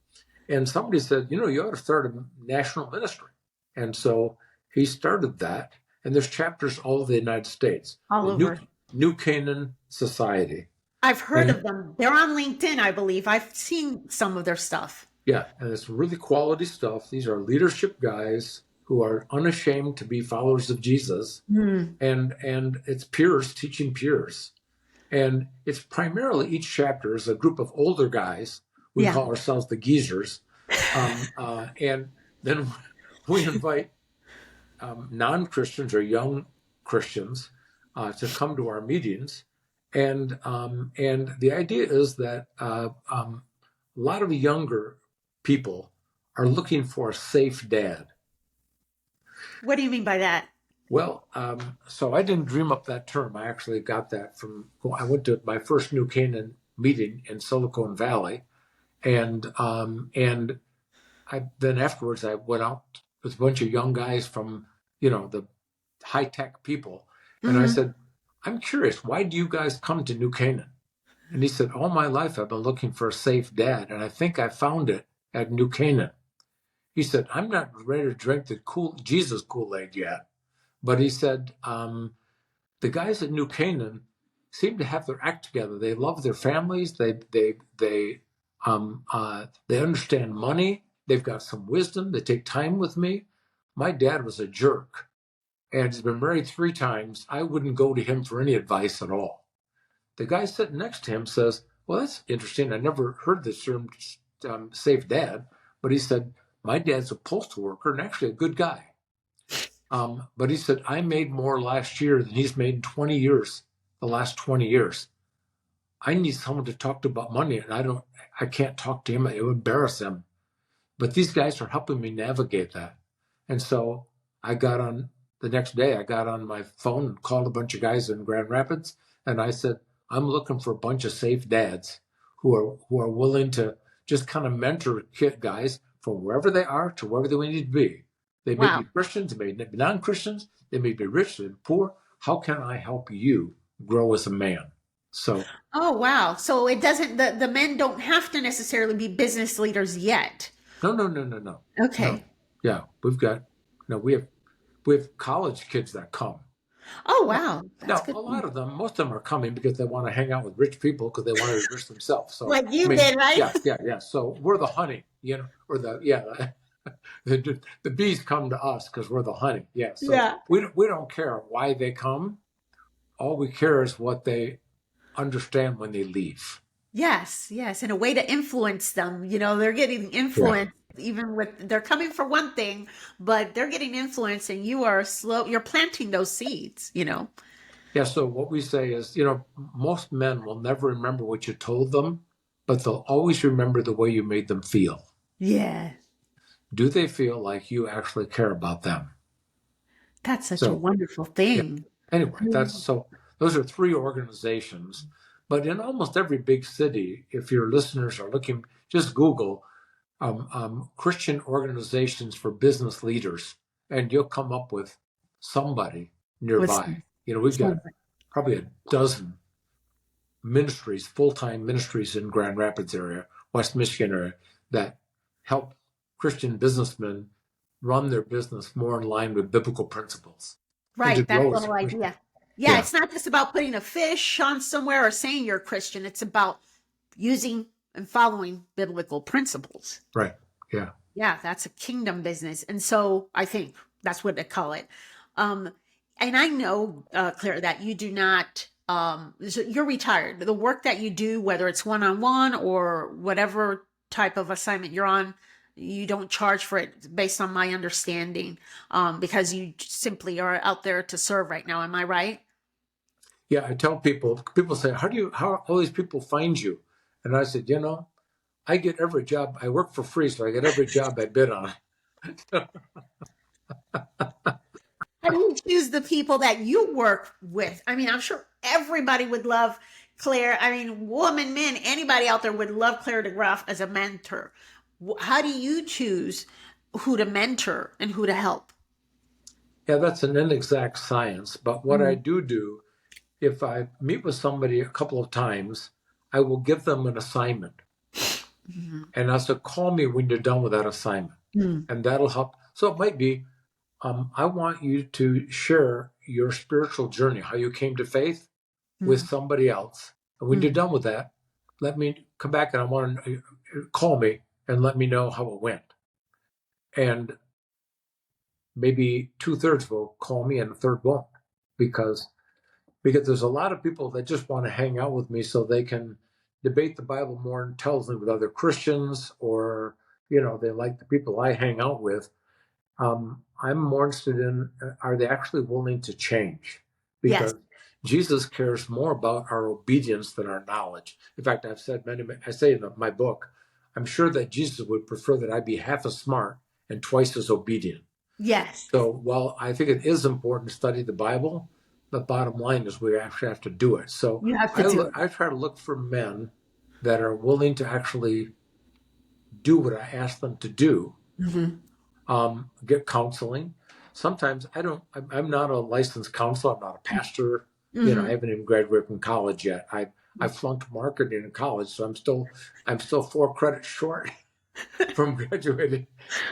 And somebody said, you ought to start a national ministry. And so he started that. And there's chapters all over the United States. All The over. New Canaan Society. I've heard And of them. They're on LinkedIn, I believe. I've seen some of their stuff. yeah, and it's really quality stuff. These are leadership guys who are unashamed to be followers of Jesus. Mm. And it's peers teaching peers. And it's primarily each chapter is a group of older guys. We Yeah. call ourselves the geezers. And then we invite non-Christians or young Christians to come to our meetings. And the idea is that a lot of younger people are looking for a safe dad. What do you mean by that? Well, so I didn't dream up that term. I actually got that I went to my first New Canaan meeting in Silicon Valley, and then afterwards I went out with a bunch of young guys from the high tech people, and I said, I'm curious, why do you guys come to New Canaan? And he said, all my life I've been looking for a safe dad, and I think I found it at New Canaan. He said, I'm not ready to drink the Jesus Kool-Aid yet. But he said, the guys at New Canaan seem to have their act together. They love their families. They understand money. They've got some wisdom. They take time with me. My dad was a jerk, and he's been married 3 times. I wouldn't go to him for any advice at all. The guy sitting next to him says, well, that's interesting. I never heard this term, safe dad. But he said, my dad's a postal worker and actually a good guy. But he said, I made more last year than he's made in 20 years, the last 20 years. I need someone to talk to about money, and I can't talk to him. It would embarrass him. But these guys are helping me navigate that. And so the next day, I got on my phone and called a bunch of guys in Grand Rapids. And I said, I'm looking for a bunch of safe dads who are willing to just kind of mentor guys from wherever they are to wherever they need to be. They may be Christians, they may be non-Christians, they may be rich, they may be poor. How can I help you grow as a man? So. Oh, wow. So it doesn't, the men don't have to necessarily be business leaders yet. No. Okay. No. Yeah, we have college kids that come. Oh, wow. Now, a lot of them, most of them are coming because they want to hang out with rich people because they want to be rich themselves. So like you did, right? Yeah. So we're the honey, or the bees come to us because we're the honey. Yeah. So we don't care why they come. All we care is what they understand when they leave. Yes. And a way to influence them. They're getting influenced even they're coming for one thing, but they're getting influenced, and you're planting those seeds, Yeah. So what we say is, most men will never remember what you told them, but they'll always remember the way you made them feel. Yeah. Do they feel like you actually care about them? That's such a wonderful thing. Yeah. Anyway, those are 3 organizations, but in almost every big city, if your listeners are looking, just Google Christian organizations for business leaders, and you'll come up with somebody nearby. We've got probably a dozen ministries, full-time ministries in Grand Rapids area, West Michigan area, that help Christian businessmen run their business more in line with biblical principles. Right, that's the whole idea. Yeah, it's not just about putting a fish on somewhere or saying you're a Christian. It's about using and following biblical principles. Right, yeah. Yeah, that's a kingdom business. And so I think that's what they call it. And I know, Claire, that you do not, you're retired. The work that you do, whether it's one-on-one or whatever type of assignment you're on, you don't charge for it, based on my understanding, because you simply are out there to serve right now. Am I right? Yeah, I tell people say, how all these people find you? And I said, I get every job. I work for free, so I get every job I bid on. How do you choose the people that you work with? I mean, I'm sure everybody would love Clare. I mean, woman, men, anybody out there would love Clare DeGraaf as a mentor. How do you choose who to mentor and who to help? Yeah, that's an inexact science. But what I do, if I meet with somebody a couple of times, I will give them an assignment. And I said, call me when you're done with that assignment. And that'll help. So it might be, I want you to share your spiritual journey, how you came to faith with somebody else. And when you're done with that, let me come back and I want to call me and let me know how it went. And maybe 2/3 will call me and a third won't, because there's a lot of people that just want to hang out with me so they can debate the Bible more intelligently with other Christians, or they like the people I hang out with. I'm more interested in, are they actually willing to change? Because Jesus cares more about our obedience than our knowledge. In fact, I say in my book, I'm sure that Jesus would prefer that I be half as smart and twice as obedient. Yes. So while I think it is important to study the Bible, the bottom line is we actually have to do it. So You have to do it. I try to look for men that are willing to actually do what I ask them to do. Get counseling. Sometimes I'm not a licensed counselor. I'm not a pastor. I haven't even graduated from college yet. I flunked marketing in college, so I'm still 4 credits short from graduating.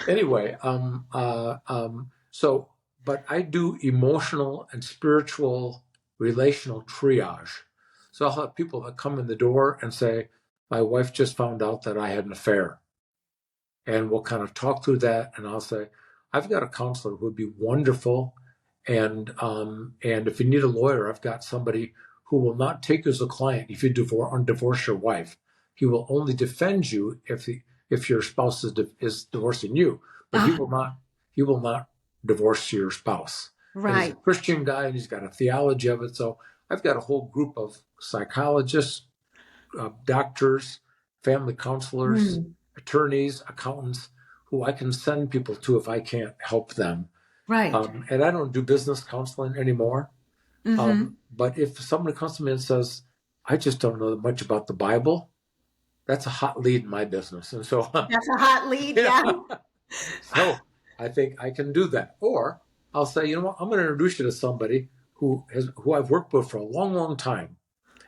Anyway, but I do emotional and spiritual relational triage. So I'll have people that come in the door and say, my wife just found out that I had an affair. And we'll kind of talk through that. And I'll say, I've got a counselor who would be wonderful. And if you need a lawyer, I've got somebody who will not take you as a client if you divorce your wife. He will only defend you if your spouse is divorcing you, but he will not divorce your spouse. Right. And he's a Christian guy, and he's got a theology of it. So I've got a whole group of psychologists, doctors, family counselors, attorneys, accountants, who I can send people to if I can't help them. Right. And I don't do business counseling anymore. But if somebody comes to me and says, I just don't know much about the Bible, that's a hot lead in my business. And so that's a hot lead, yeah. So I think I can do that. Or I'll say, you know what, I'm going to introduce you to somebody who I've worked with for a long, long time.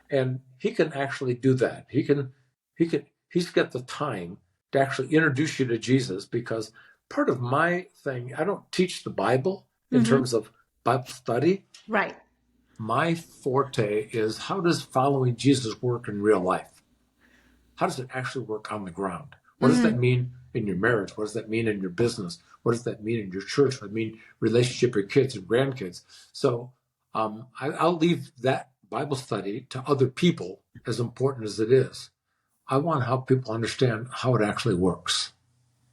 And he can actually do that. He's got the time to actually introduce you to Jesus, because part of my thing, I don't teach the Bible in terms of Bible study. Right. My forte is, how does following Jesus work in real life? How does it actually work on the ground? What does that mean in your marriage? What does that mean in your business? What does that mean in your church? What does that mean relationship with your kids and grandkids? So I'll leave that Bible study to other people, as important as it is. I want to help people understand how it actually works.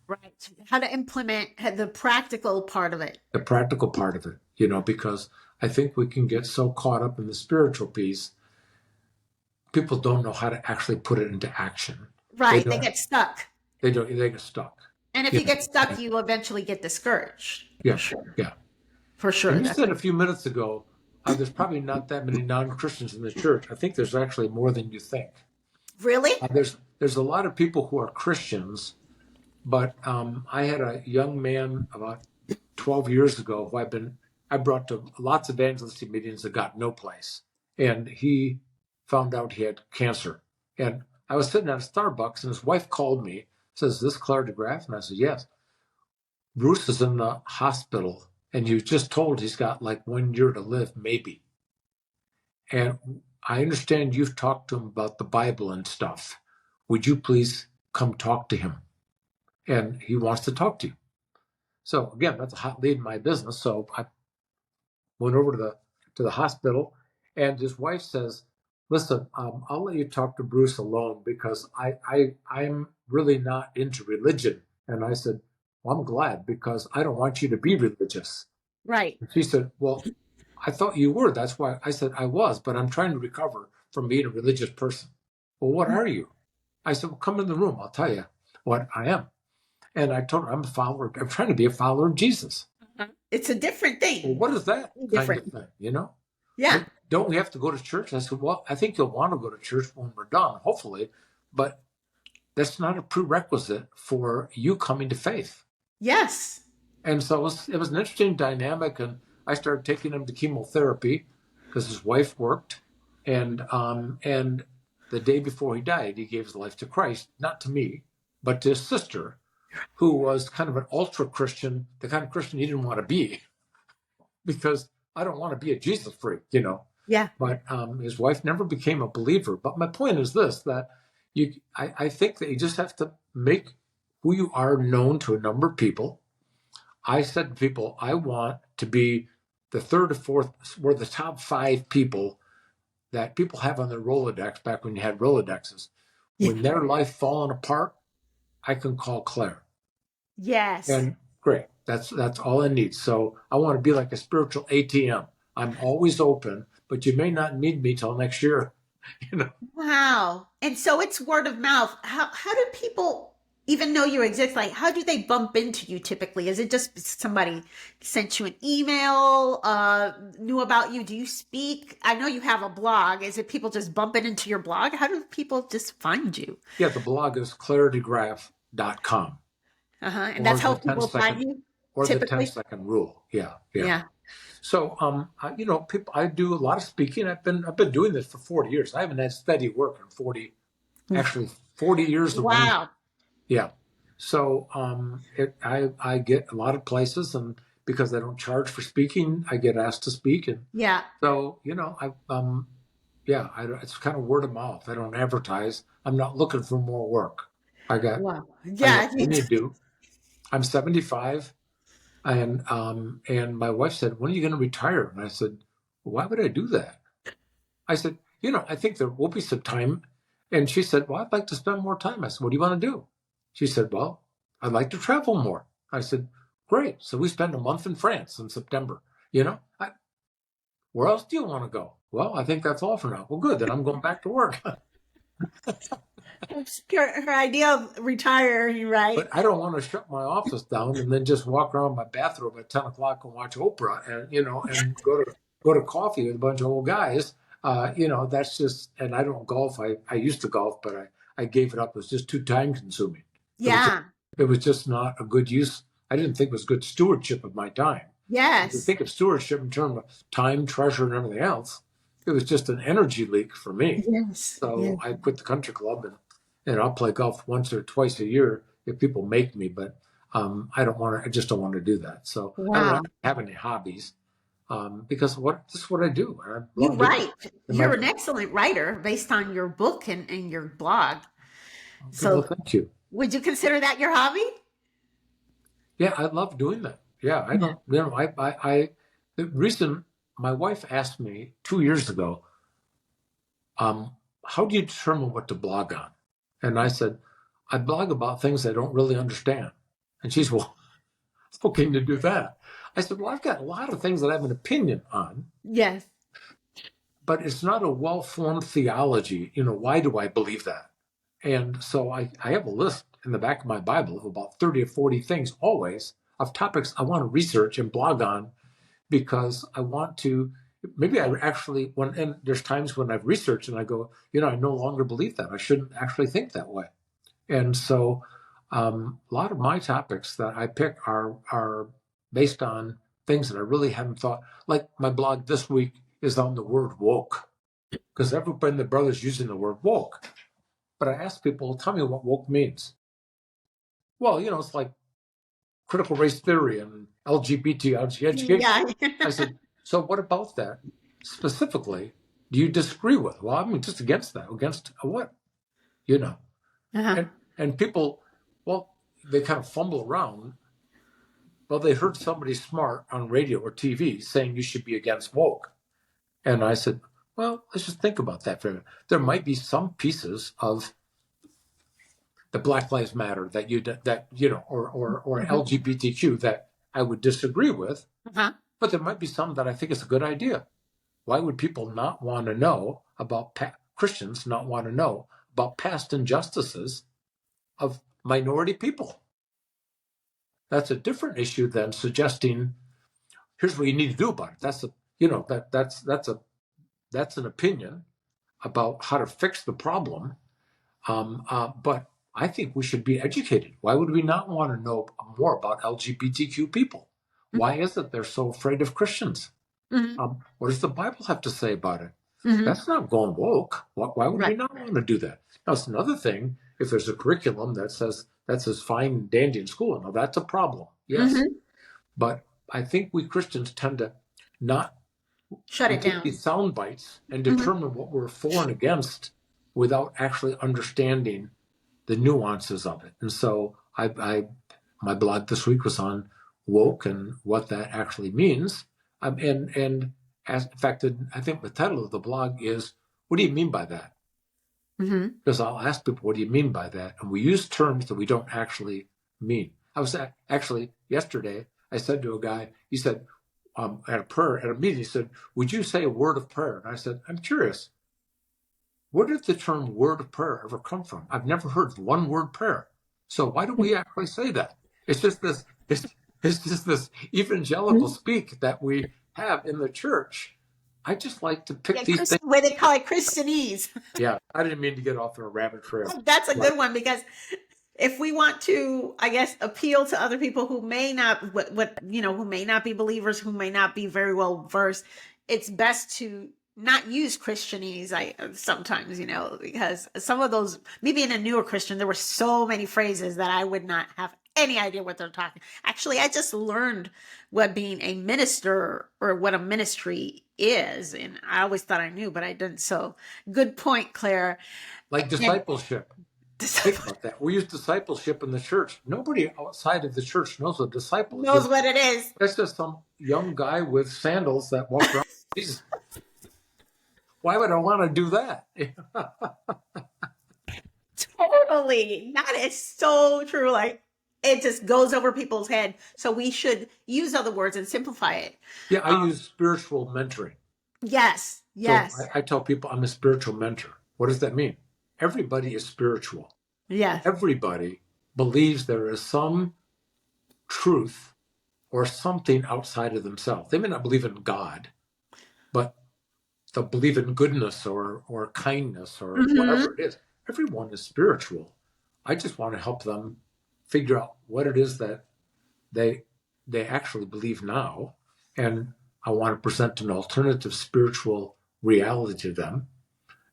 Right. How to implement the practical part of it. The practical part of it, because I think we can get so caught up in the spiritual piece, people don't know how to actually put it into action. Right. They get stuck. They get stuck. And if you get stuck, you eventually get discouraged. Yeah. For sure. Yeah. For sure. And you said a few minutes ago, there's probably not that many non-Christians in the church. I think there's actually more than you think. Really? There's a lot of people who are Christians, but I had a young man about 12 years ago who I brought to lots of evangelistic meetings that got no place. And he found out he had cancer. And I was sitting at a Starbucks, and his wife called me, says, "Is this Clare DeGraaf?" And I said, "Yes." "Bruce is in the hospital, and you just told he's got like 1 year to live, maybe. And I understand you've talked to him about the Bible and stuff. Would you please come talk to him? And he wants to talk to you." So again, that's a hot lead in my business. So I went over to the hospital, and his wife says, "Listen, I'll let you talk to Bruce alone, because I'm really not into religion." And I said, "Well, I'm glad, because I don't want you to be religious." Right. And she said, "Well, I thought you were. That's why." I said, "I was, but I'm trying to recover from being a religious person." "Well, what are you?" I said, "Well, come in the room. I'll tell you what I am." And I told her, I'm trying to be a follower of Jesus. It's a different thing. Well, what is that Different. kind of thing, Yeah. Don't we have to go to church? I said, well, I think you'll want to go to church when we're done, hopefully, but that's not a prerequisite for you coming to faith. Yes. And so it was an interesting dynamic, and I started taking him to chemotherapy because his wife worked, and the day before he died, he gave his life to Christ, not to me, but to his sister, who was kind of an ultra Christian, the kind of Christian he didn't want to be, because I don't want to be a Jesus freak, Yeah. But his wife never became a believer. But my point is this, that I think that you just have to make who you are known to a number of people. I said to people, I want to be the third or fourth, we're the top 5 people that people have on their Rolodex back when you had Rolodexes. Yeah. When their life falling apart, I can call Claire. Yes. And great. That's all I need. So I want to be like a spiritual ATM. I'm always open, but you may not need me till next year. Wow. And so it's word of mouth. How do people even know you exist? Like, how do they bump into you typically? Is it just somebody sent you an email, knew about you? Do you speak? I know you have a blog. Is it people just bumping into your blog? How do people just find you? Yeah, the blog is claredegraaf.com. And that's how people find you or the typically? 10-second rule. Yeah. Yeah. So, people, I do a lot of speaking. I've been doing this for 40 years. I haven't had steady work in 40 years. Wow. Yeah. So, I get a lot of places, and because I don't charge for speaking, I get asked to speak. And Yeah. so, it's kind of word of mouth. I don't advertise. I'm not looking for more work. Wow. I Yeah. got plenty to do. I'm 75. And my wife said, "When are you going to retire?" And I said, well, "Why would I do that?" I said, "I think there will be some time." And she said, "Well, I'd like to spend more time." I said, "What do you want to do?" She said, "Well, I'd like to travel more." I said, "Great." So we spent a month in France in September. Where else do you want to go? Well, I think that's all for now. Well, good. Then I'm going back to work. Her idea of retiring, right? But I don't want to shut my office down and then just walk around my bathroom at 10 o'clock and watch Oprah and go to coffee with a bunch of old guys. That's just, and I don't golf. I used to golf, but I gave it up. It was just too time consuming. Yeah. It was just not a good use. I didn't think it was good stewardship of my time. If you Yes. think of stewardship in terms of time, treasure, and everything else, it was just an energy leak for me. Yes. So I quit the country club, and I'll play golf once or twice a year if people make me, but I don't want to. I just don't want to do that. So I don't Wow. really have any hobbies because this is what I do. I You love doing write. it. You're an excellent writer based on your book and your blog. Well, So thank you. would you consider that your hobby? Yeah, I love doing that. Yeah, I don't. The reason my wife asked me 2 years ago, how do you determine what to blog on? And I said, I blog about things I don't really understand. And she's, well, how can you do that? I said, well, I've got a lot of things that I have an opinion on, Yes. but it's not a well-formed theology. Why do I believe that? And so I have a list in the back of my Bible of about 30 or 40 things always of topics I want to research and blog on because I want to, maybe I actually, and there's times when I've researched and I go, I no longer believe that. I shouldn't actually think that way. And so a lot of my topics that I pick are based on things that I really haven't thought. Like my blog this week is on the word woke, because everybody and the brother's using the word woke. But I ask people, tell me what woke means. Well, it's like critical race theory and LGBT education. Yeah. I said, so what about that specifically do you disagree with? Well, I'm just against that. Against what? Uh-huh. And people, well, they kind of fumble around. Well, they heard somebody smart on radio or TV saying you should be against woke. And I said, well, let's just think about that for a minute. There might be some pieces of the Black Lives Matter or LGBTQ that I would disagree with, Uh-huh. but there might be some that I think is a good idea. Why would people not want to know about Christians not want to know about past injustices of minority people? That's a different issue than suggesting, here's what you need to do about it. That's an opinion about how to fix the problem. But I think we should be educated. Why would we not want to know more about LGBTQ people? Why is it they're so afraid of Christians? Mm-hmm. What does the Bible have to say about it? That's not going woke. Why would we Right. not want to do that? Now, it's another thing if there's a curriculum that says fine and dandy in school. Now, that's a problem. Yes. Mm-hmm. But I think we Christians tend to not, Shut we it take down. these sound bites and Mm-hmm. determine what we're for and against without actually understanding the nuances of it. And so my blog this week was on woke and what that actually means. And as in fact, I think the title of the blog is, "What do you mean by that?" Mm-hmm. Because I'll ask people, "What do you mean by that?" And we use terms that we don't actually mean. I was actually yesterday. I said to a guy, he said at a meeting, he said, "Would you say a word of prayer?" And I said, "I'm curious. Where did the term word of prayer ever come from? I've never heard one word prayer. So why do we actually say that?" It's just this it's just this evangelical speak that we have in the church. I just like to pick Yeah, these things. where they call it Christianese. Yeah, I didn't mean to get off on a rabbit trail. That's a But good one because if we want to, I guess, appeal to other people who may not, who may not be believers, who may not be very well versed, it's best to not use Christianese. I sometimes, because some of those, me being a newer Christian, there were so many phrases that I would not have any idea what they're talking. Actually, I just learned what being a minister or what a ministry is, and I always thought I knew, but I didn't. So, good point, Claire. like And discipleship. Think about that. We use discipleship in the church. Nobody outside of the church knows what a disciple knows is. what it is. That's just some young guy with sandals that walks around. Jesus, why would I want to do that? Totally. That is so true. Like it just goes over people's head. So we should use other words and simplify it. Yeah, I use spiritual mentoring. Yes. So Yes. I tell people I'm a spiritual mentor. What does that mean? Everybody is spiritual. Yes. Everybody believes there is some truth or something outside of themselves. They may not believe in God, but they'll believe in goodness or kindness or Mm-hmm. whatever it is. Everyone is spiritual. I just want to help them figure out what it is that they actually believe now, and I want to present an alternative spiritual reality to them.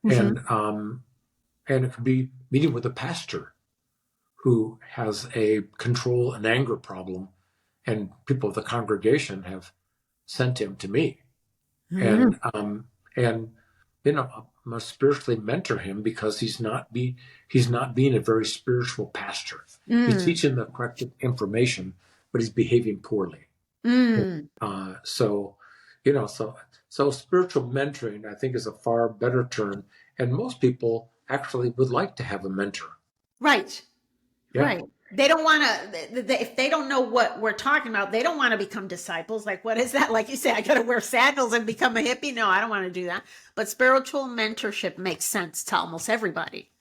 Mm-hmm. And it could be meeting with a pastor who has a control and anger problem, and people of the congregation have sent him to me, Mm-hmm. and I'm gonna spiritually mentor him because he's not being a very spiritual pastor. He's Mm. teaching the correct information, but he's behaving poorly. Mm. So, so spiritual mentoring, I think, is a far better term, and most people actually would like to have a mentor. Right. Yeah. Right. They don't want to, if they don't know what we're talking about, they don't want to become disciples. Like, what is that? Like you say, I got to wear sandals and become a hippie. No, I don't want to do that. But spiritual mentorship makes sense to almost everybody.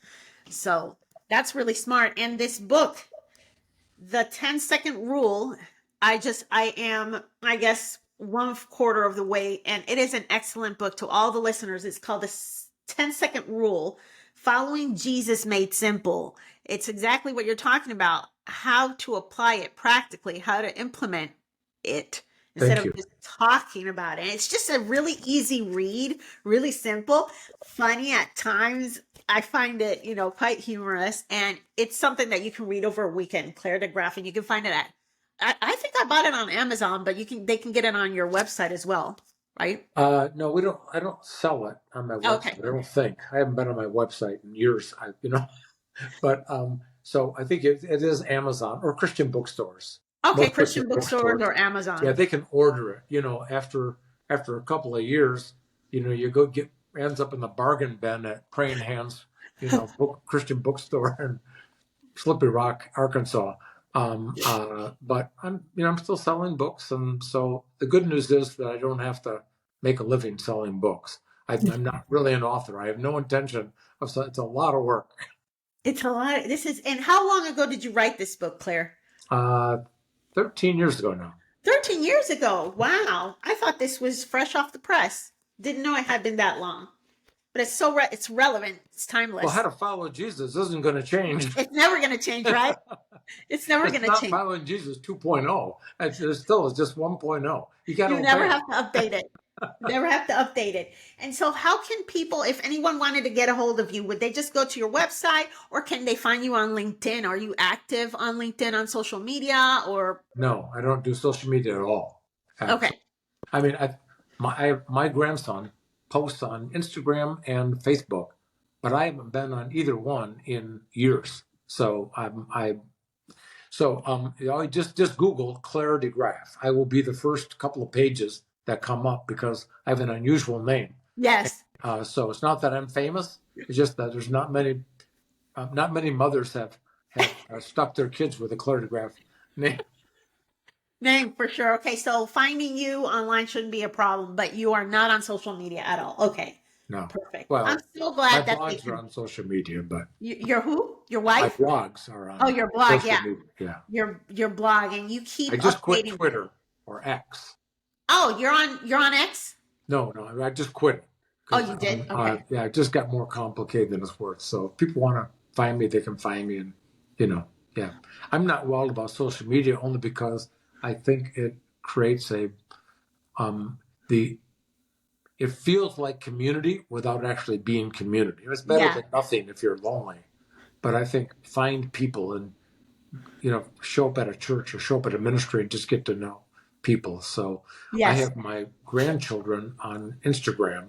So that's really smart. And this book, the 10-second rule, I am, I guess, 1/4 of the way. And it is an excellent book to all the listeners. It's called the 10-second rule, Following Jesus Made Simple. It's exactly what you're talking about, how to apply it practically, how to implement it instead Thank of you. just talking about it. It's just a really easy read, really simple, funny at times. I find it, quite humorous, and it's something that you can read over a weekend. Clare DeGraaf, and you can find it at. I think I bought it on Amazon, but they can get it on your website as well, right? No, we don't. I don't sell it on my Okay. website. I don't think. I haven't been on my website in years. But so I think it is Amazon or Christian bookstores. Okay, Most Christian Christian bookstores bookstores. or Yeah, Amazon. they can order it. After a couple of years, you go get ends up in the bargain bin at Praying Hands, Christian bookstore in Slippery Rock, Arkansas. But I'm still selling books, and so the good news is that I don't have to make a living selling books. I'm not really an author. I have no intention of. It's a lot of work. It's a lot. And how long ago did you write this book, Claire? 13 years ago now. 13 years ago. Wow. I thought this was fresh off the press. Didn't know it had been that long. But it's it's relevant. It's timeless. Well, how to follow Jesus isn't going to change. It's never going to change, right? It's never going to It's change. not following Jesus 2.0. It's still just 1.0. You got to You never have to update it. Never have to update it. And so how can people, if anyone wanted to get a hold of you, would they just go to your website or can they find you on LinkedIn? Are you active on LinkedIn on social media or? No, I don't do social media at all. Okay. Actually, I mean, my grandson posts on Instagram and Facebook, but I haven't been on either one in years. So you know, just Google Clare DeGraaf. I will be the first couple of pages that come up because I have an unusual name. Yes. So it's not that I'm famous. It's just that there's not many mothers have stuck their kids with a Clare DeGraaf name. Name for sure. Okay. So finding you online shouldn't be a problem, but you are not on social media at all. Okay. No. Perfect. I'm Well, so my glad that blogs are on social media, but your who? Your my wife? blogs are Oh, on your blog. social Yeah. media. Yeah. Your blog and you I keep just quit updating. Twitter or X. Oh, you're on X? No, I just quit it Oh, because you did? Okay. yeah, it just got more complicated than it's worth. So if people want to find me, they can find me, and you know, yeah, I'm not wild about social media only because I think it creates um the it feels like community without actually being community. It's better Yeah. than nothing if you're lonely, but I think find people and you know show up at a church or show up at a ministry and just get to know people. So I Yes. have my grandchildren on Instagram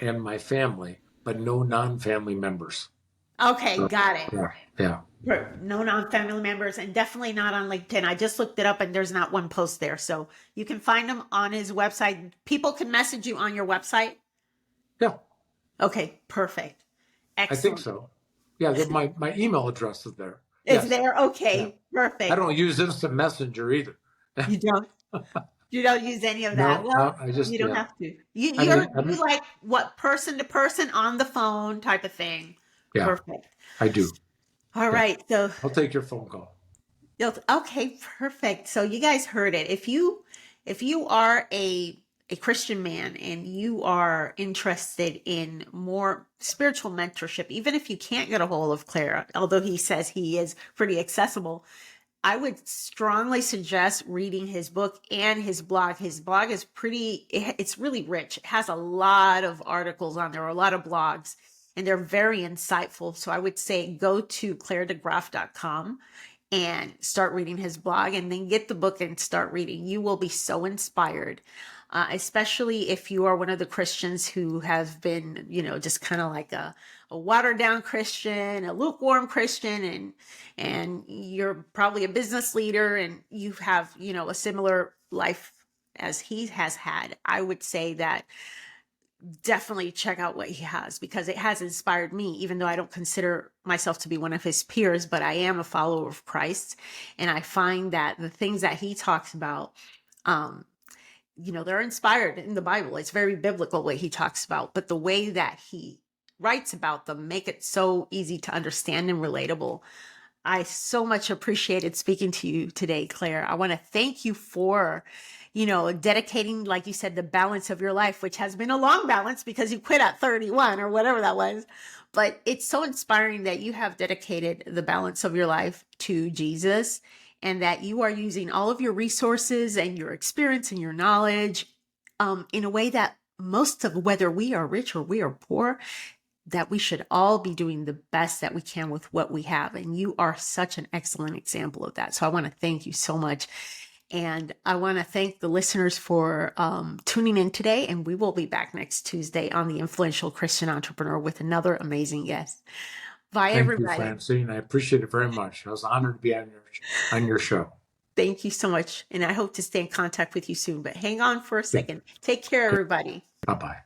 and my family, but no non-family members. Okay, So, got it. yeah, yeah. No non-family members and definitely not on LinkedIn. I just looked it up and there's not one post there. So you can find him on his website. People can message you on your website. Yeah, Okay, perfect. I think Excellent. so. Yeah, my email address is there. It's Yes, there. yeah. Okay, I perfect. don't use instant messenger either. You don't you don't use any of that. No, Well, I just you don't yeah. have to. You I you're mean, you like what person to person on the phone type of thing. yeah, Perfect. I do. All Yeah, right. So I'll take your phone call. Okay, perfect. So you guys heard it. If you are a Christian man and you are interested in more spiritual mentorship, even if you can't get a hold of Clara, although he says he is pretty accessible, I would strongly suggest reading his book and his blog. His blog is it's really rich. It has a lot of articles on there, a lot of blogs, and they're very insightful. So I would say go to claredegraaf.com and start reading his blog and then get the book and start reading. You will be so inspired, especially if you are one of the Christians who have been, just kind of like a watered down Christian, a lukewarm Christian, and you're probably a business leader and you have, a similar life as he has had. I would say that definitely check out what he has because it has inspired me, even though I don't consider myself to be one of his peers, but I am a follower of Christ. And I find that the things that he talks about, um, they're inspired in the Bible. It's very biblical what he talks about, but the way that he writes about them make it so easy to understand and relatable. I so much appreciated speaking to you today, Claire. I want to thank you for, dedicating, like you said, the balance of your life, which has been a long balance because you quit at 31 or whatever that was. But it's so inspiring that you have dedicated the balance of your life to Jesus and that you are using all of your resources and your experience and your knowledge in a way that most of whether we are rich or we are poor, that we should all be doing the best that we can with what we have. And you are such an excellent example of that. So I want to thank you so much. And I want to thank the listeners for tuning in today. And we will be back next Tuesday on The Influential Christian Entrepreneur with another amazing guest. Bye, Thank you, everybody. Francine. I appreciate it very much. I was honored to be on your show. Thank you so much. And I hope to stay in contact with you soon. But hang on for a second. Take care, everybody. Bye bye.